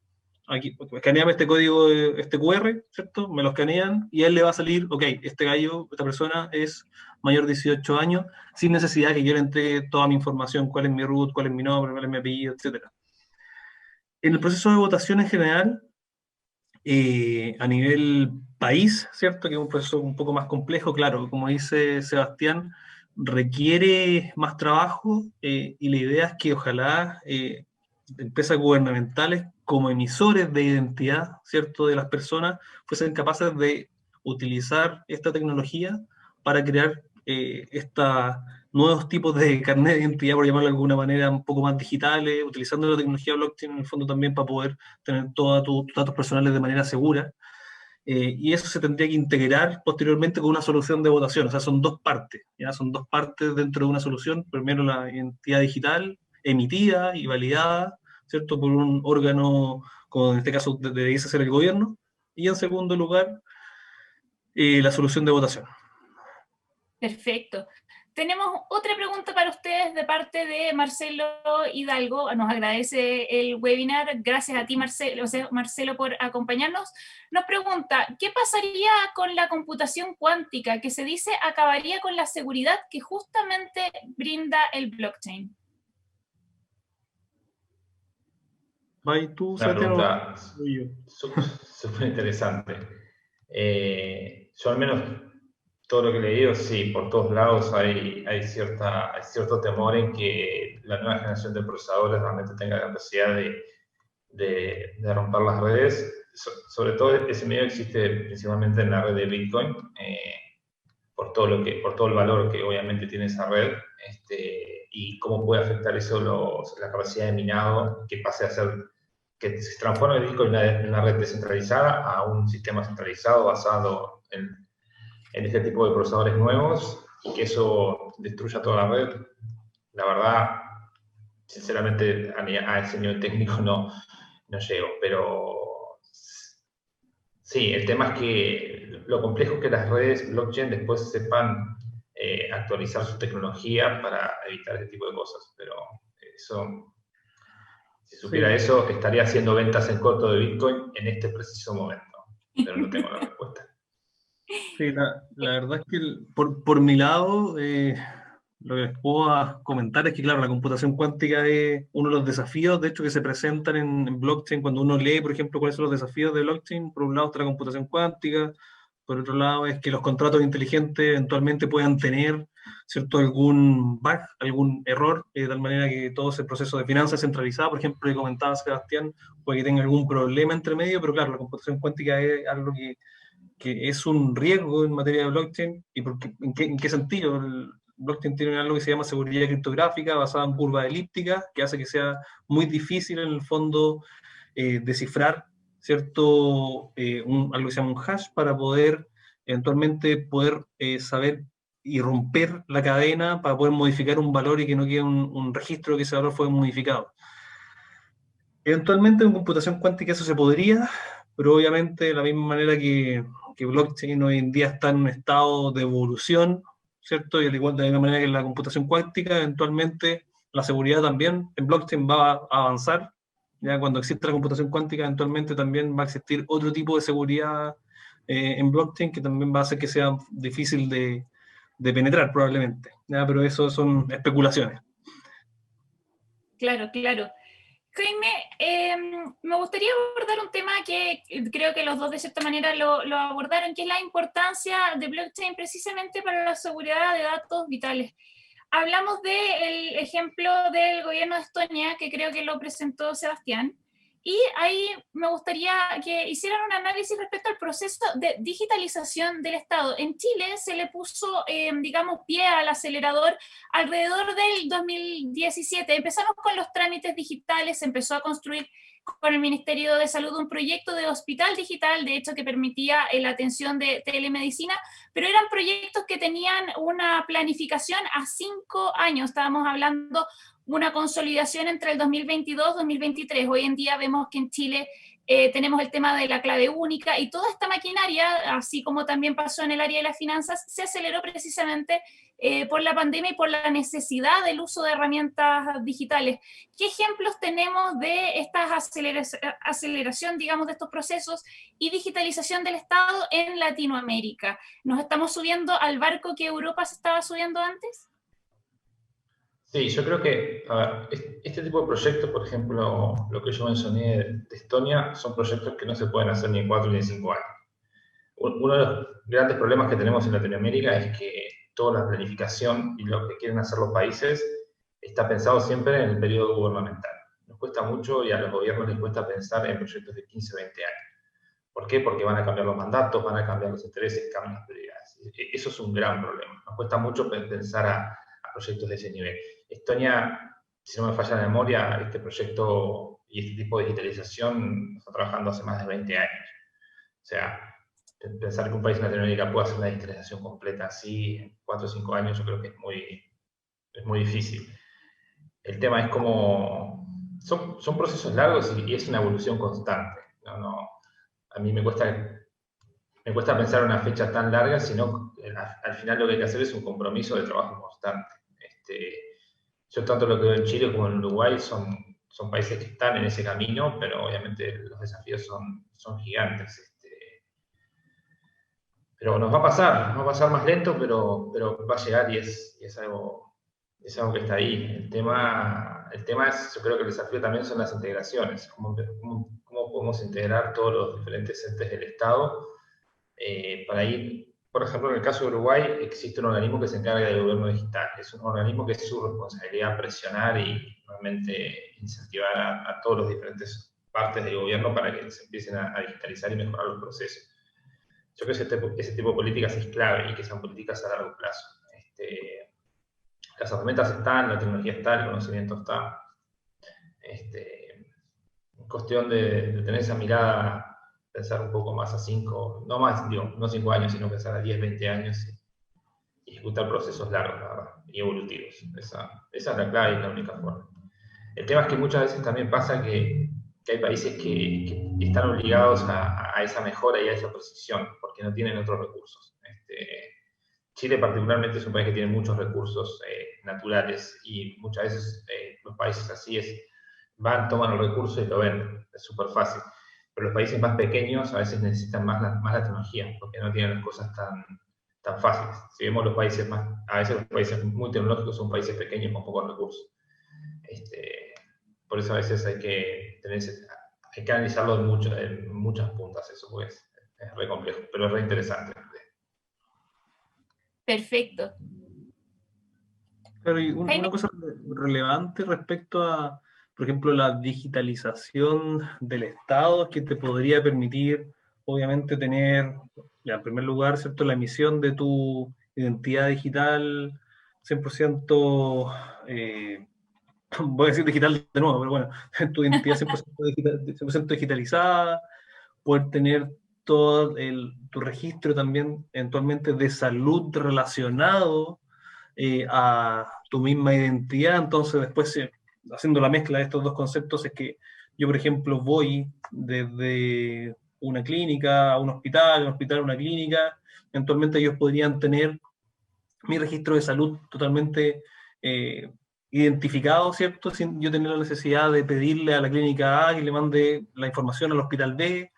aquí, escaneame este código, este QR, ¿cierto? Me lo escanean y a él le va a salir, ok, este gallo, esta persona es mayor de 18 años, sin necesidad que yo le entregue toda mi información, cuál es mi root, cuál es mi nombre, cuál es mi apellido, etc. En el proceso de votación en general, a nivel país, ¿cierto? Que es un proceso un poco más complejo, claro, como dice Sebastián, requiere más trabajo y la idea es que ojalá empresas gubernamentales como emisores de identidad, ¿cierto? De las personas fuesen capaces de utilizar esta tecnología para crear nuevos tipos de carnet de identidad, por llamarlo de alguna manera, un poco más digitales, utilizando la tecnología blockchain en el fondo también para poder tener todos tus datos personales de manera segura. Y eso se tendría que integrar posteriormente con una solución de votación. O sea, son dos partes, ¿ya? Son dos partes dentro de una solución. Primero la identidad digital emitida y validada, ¿cierto? Por un órgano, como en este caso debería ser el gobierno. Y en segundo lugar, la solución de votación. Perfecto. Tenemos otra pregunta para ustedes de parte de Marcelo Hidalgo. Nos agradece el webinar. Gracias a ti, Marcelo, por acompañarnos. Nos pregunta, ¿qué pasaría con la computación cuántica que se dice acabaría con la seguridad que justamente brinda el blockchain? Una pregunta súper interesante. Yo al menos todo lo que he leído, sí, por todos lados hay cierto temor en que la nueva generación de procesadores realmente tenga la capacidad de romper las redes. Sobre todo ese miedo existe principalmente en la red de Bitcoin, por todo el valor que obviamente tiene esa red, y cómo puede afectar eso la capacidad de minado, que se transforme el Bitcoin en una red descentralizada a un sistema centralizado basado en este tipo de procesadores nuevos, y que eso destruya toda la red. La verdad, sinceramente, a ese nivel técnico no llego, pero sí, el tema es que lo complejo es que las redes blockchain después sepan actualizar su tecnología para evitar este tipo de cosas, pero eso, si supiera eso, estaría haciendo ventas en corto de Bitcoin en este preciso momento, pero no tengo la respuesta. Sí, la verdad es que por mi lado, lo que les puedo comentar es que, claro, la computación cuántica es uno de los desafíos, de hecho, que se presentan en blockchain. Cuando uno lee, por ejemplo, cuáles son los desafíos de blockchain, por un lado está la computación cuántica, por otro lado es que los contratos inteligentes eventualmente puedan tener, ¿cierto?, algún bug, algún error, de tal manera que todo ese proceso de finanzas centralizada, por ejemplo, que comentaba Sebastián, puede que tenga algún problema entre medio, pero claro, la computación cuántica es algo que es un riesgo en materia de blockchain. ¿Y en qué sentido? El blockchain tiene algo que se llama seguridad criptográfica basada en curvas elípticas, que hace que sea muy difícil en el fondo descifrar, ¿cierto? Algo que se llama un hash para poder eventualmente saber y romper la cadena para poder modificar un valor y que no quede un registro que ese valor fue modificado. Eventualmente en computación cuántica eso se podría, pero obviamente de la misma manera que blockchain hoy en día está en un estado de evolución, ¿cierto? Y al igual de la misma manera que la computación cuántica, eventualmente la seguridad también en blockchain va a avanzar. Ya cuando exista la computación cuántica, eventualmente también va a existir otro tipo de seguridad en blockchain que también va a hacer que sea difícil de penetrar probablemente. ¿Ya? Pero eso son especulaciones. Claro, claro. Jaime, me gustaría abordar un tema que creo que los dos de cierta manera lo abordaron, que es la importancia de blockchain precisamente para la seguridad de datos vitales. Hablamos del ejemplo del gobierno de Estonia, que creo que lo presentó Sebastián, y ahí me gustaría que hicieran un análisis respecto al proceso de digitalización del Estado. En Chile se le puso, digamos, pie al acelerador alrededor del 2017. Empezamos con los trámites digitales, se empezó a construir con el Ministerio de Salud un proyecto de hospital digital, de hecho, que permitía la atención de telemedicina, pero eran proyectos que tenían una planificación a 5 años. Estábamos hablando una consolidación entre el 2022 y 2023. Hoy en día vemos que en Chile tenemos el tema de la clave única y toda esta maquinaria, así como también pasó en el área de las finanzas, se aceleró precisamente por la pandemia y por la necesidad del uso de herramientas digitales. ¿Qué ejemplos tenemos de esta aceleración, digamos, de estos procesos y digitalización del Estado en Latinoamérica? ¿Nos estamos subiendo al barco que Europa se estaba subiendo antes? Sí, yo creo que a ver, este tipo de proyectos, por ejemplo, lo que yo mencioné de Estonia, son proyectos que no se pueden hacer ni en 4 ni en 5 años. Uno de los grandes problemas que tenemos en Latinoamérica es que toda la planificación y lo que quieren hacer los países está pensado siempre en el periodo gubernamental. Nos cuesta mucho y a los gobiernos les cuesta pensar en proyectos de 15 o 20 años. ¿Por qué? Porque van a cambiar los mandatos, van a cambiar los intereses, cambian las prioridades. Eso es un gran problema. Nos cuesta mucho pensar a proyectos de ese nivel. Estonia, si no me falla la memoria, este proyecto y este tipo de digitalización está trabajando hace más de 20 años. O sea, pensar que un país en Latinoamérica pueda hacer una digitalización completa así en 4 o 5 años, yo creo que es muy difícil. El tema es como... Son procesos largos y es una evolución constante. A mí me cuesta pensar una fecha tan larga, sino al final lo que hay que hacer es un compromiso de trabajo constante. Yo tanto lo que veo en Chile como en Uruguay son países que están en ese camino, pero obviamente los desafíos son gigantes. Pero nos va a pasar más lento, pero va a llegar y es algo que está ahí. El tema es, yo creo que el desafío también son las integraciones, cómo podemos integrar todos los diferentes entes del Estado para ir. Por ejemplo, en el caso de Uruguay existe un organismo que se encarga del gobierno digital. Es un organismo que es su responsabilidad presionar y realmente incentivar a todos los diferentes partes del gobierno para que se empiecen a digitalizar y mejorar los procesos. Yo creo que ese tipo de políticas es clave y que sean políticas a largo plazo. Las herramientas están, la tecnología está, el conocimiento está. Cuestión de tener esa mirada, pensar un poco más a 5, no más, digo, no 5 años, sino pensar a 10, 20 años y ejecutar procesos largos, la verdad, y evolutivos. Esa es la clave y la única forma. El tema es que muchas veces también pasa que hay países que están obligados a esa mejora y a esa precisión, porque no tienen otros recursos. Chile particularmente es un país que tiene muchos recursos naturales y muchas veces los países así toman los recursos y lo venden, es súper fácil. Pero los países más pequeños a veces necesitan más la tecnología, porque no tienen las cosas tan fáciles. Si vemos a veces los países muy tecnológicos son países pequeños con pocos recursos. Por eso a veces hay que analizarlo en muchas puntas, eso pues es re complejo, pero es re interesante. Perfecto. Pero una cosa relevante respecto a, por ejemplo, la digitalización del Estado es que te podría permitir, obviamente, tener, ya, en primer lugar, ¿cierto?, la emisión de tu identidad digital 100%, voy a decir digital de nuevo, pero bueno, tu identidad 100% digitalizada, poder tener todo tu registro también eventualmente de salud relacionado a tu misma identidad. Entonces después haciendo la mezcla de estos dos conceptos es que yo, por ejemplo, voy desde una clínica a un hospital a una clínica, eventualmente ellos podrían tener mi registro de salud totalmente identificado, ¿cierto? Sin yo tener la necesidad de pedirle a la clínica A que le mande la información al hospital B,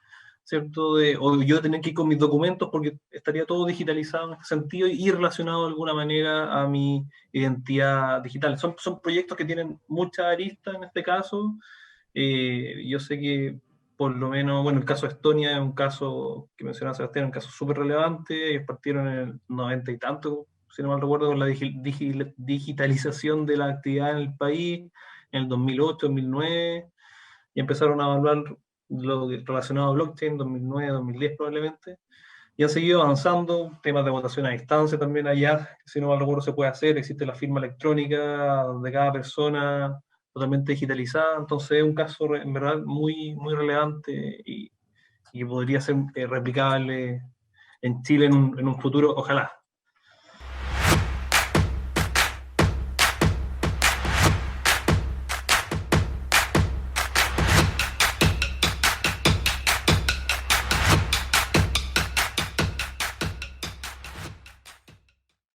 ¿cierto? O yo tener que ir con mis documentos porque estaría todo digitalizado en este sentido y relacionado de alguna manera a mi identidad digital. Son proyectos que tienen mucha arista en este caso. Yo sé que por lo menos, bueno, el caso de Estonia es un caso que mencionaba Sebastián, un caso súper relevante. Ellos partieron en el 90 y tanto, si no mal recuerdo, con la digitalización de la actividad en el país, en el 2008, 2009, y empezaron a evaluar lo relacionado a blockchain, 2009, 2010 probablemente, y han seguido avanzando, temas de votación a distancia también allá, si no mal recuerdo se puede hacer, existe la firma electrónica de cada persona totalmente digitalizada, entonces es un caso en verdad muy, muy relevante y podría ser replicable en Chile en un futuro, ojalá,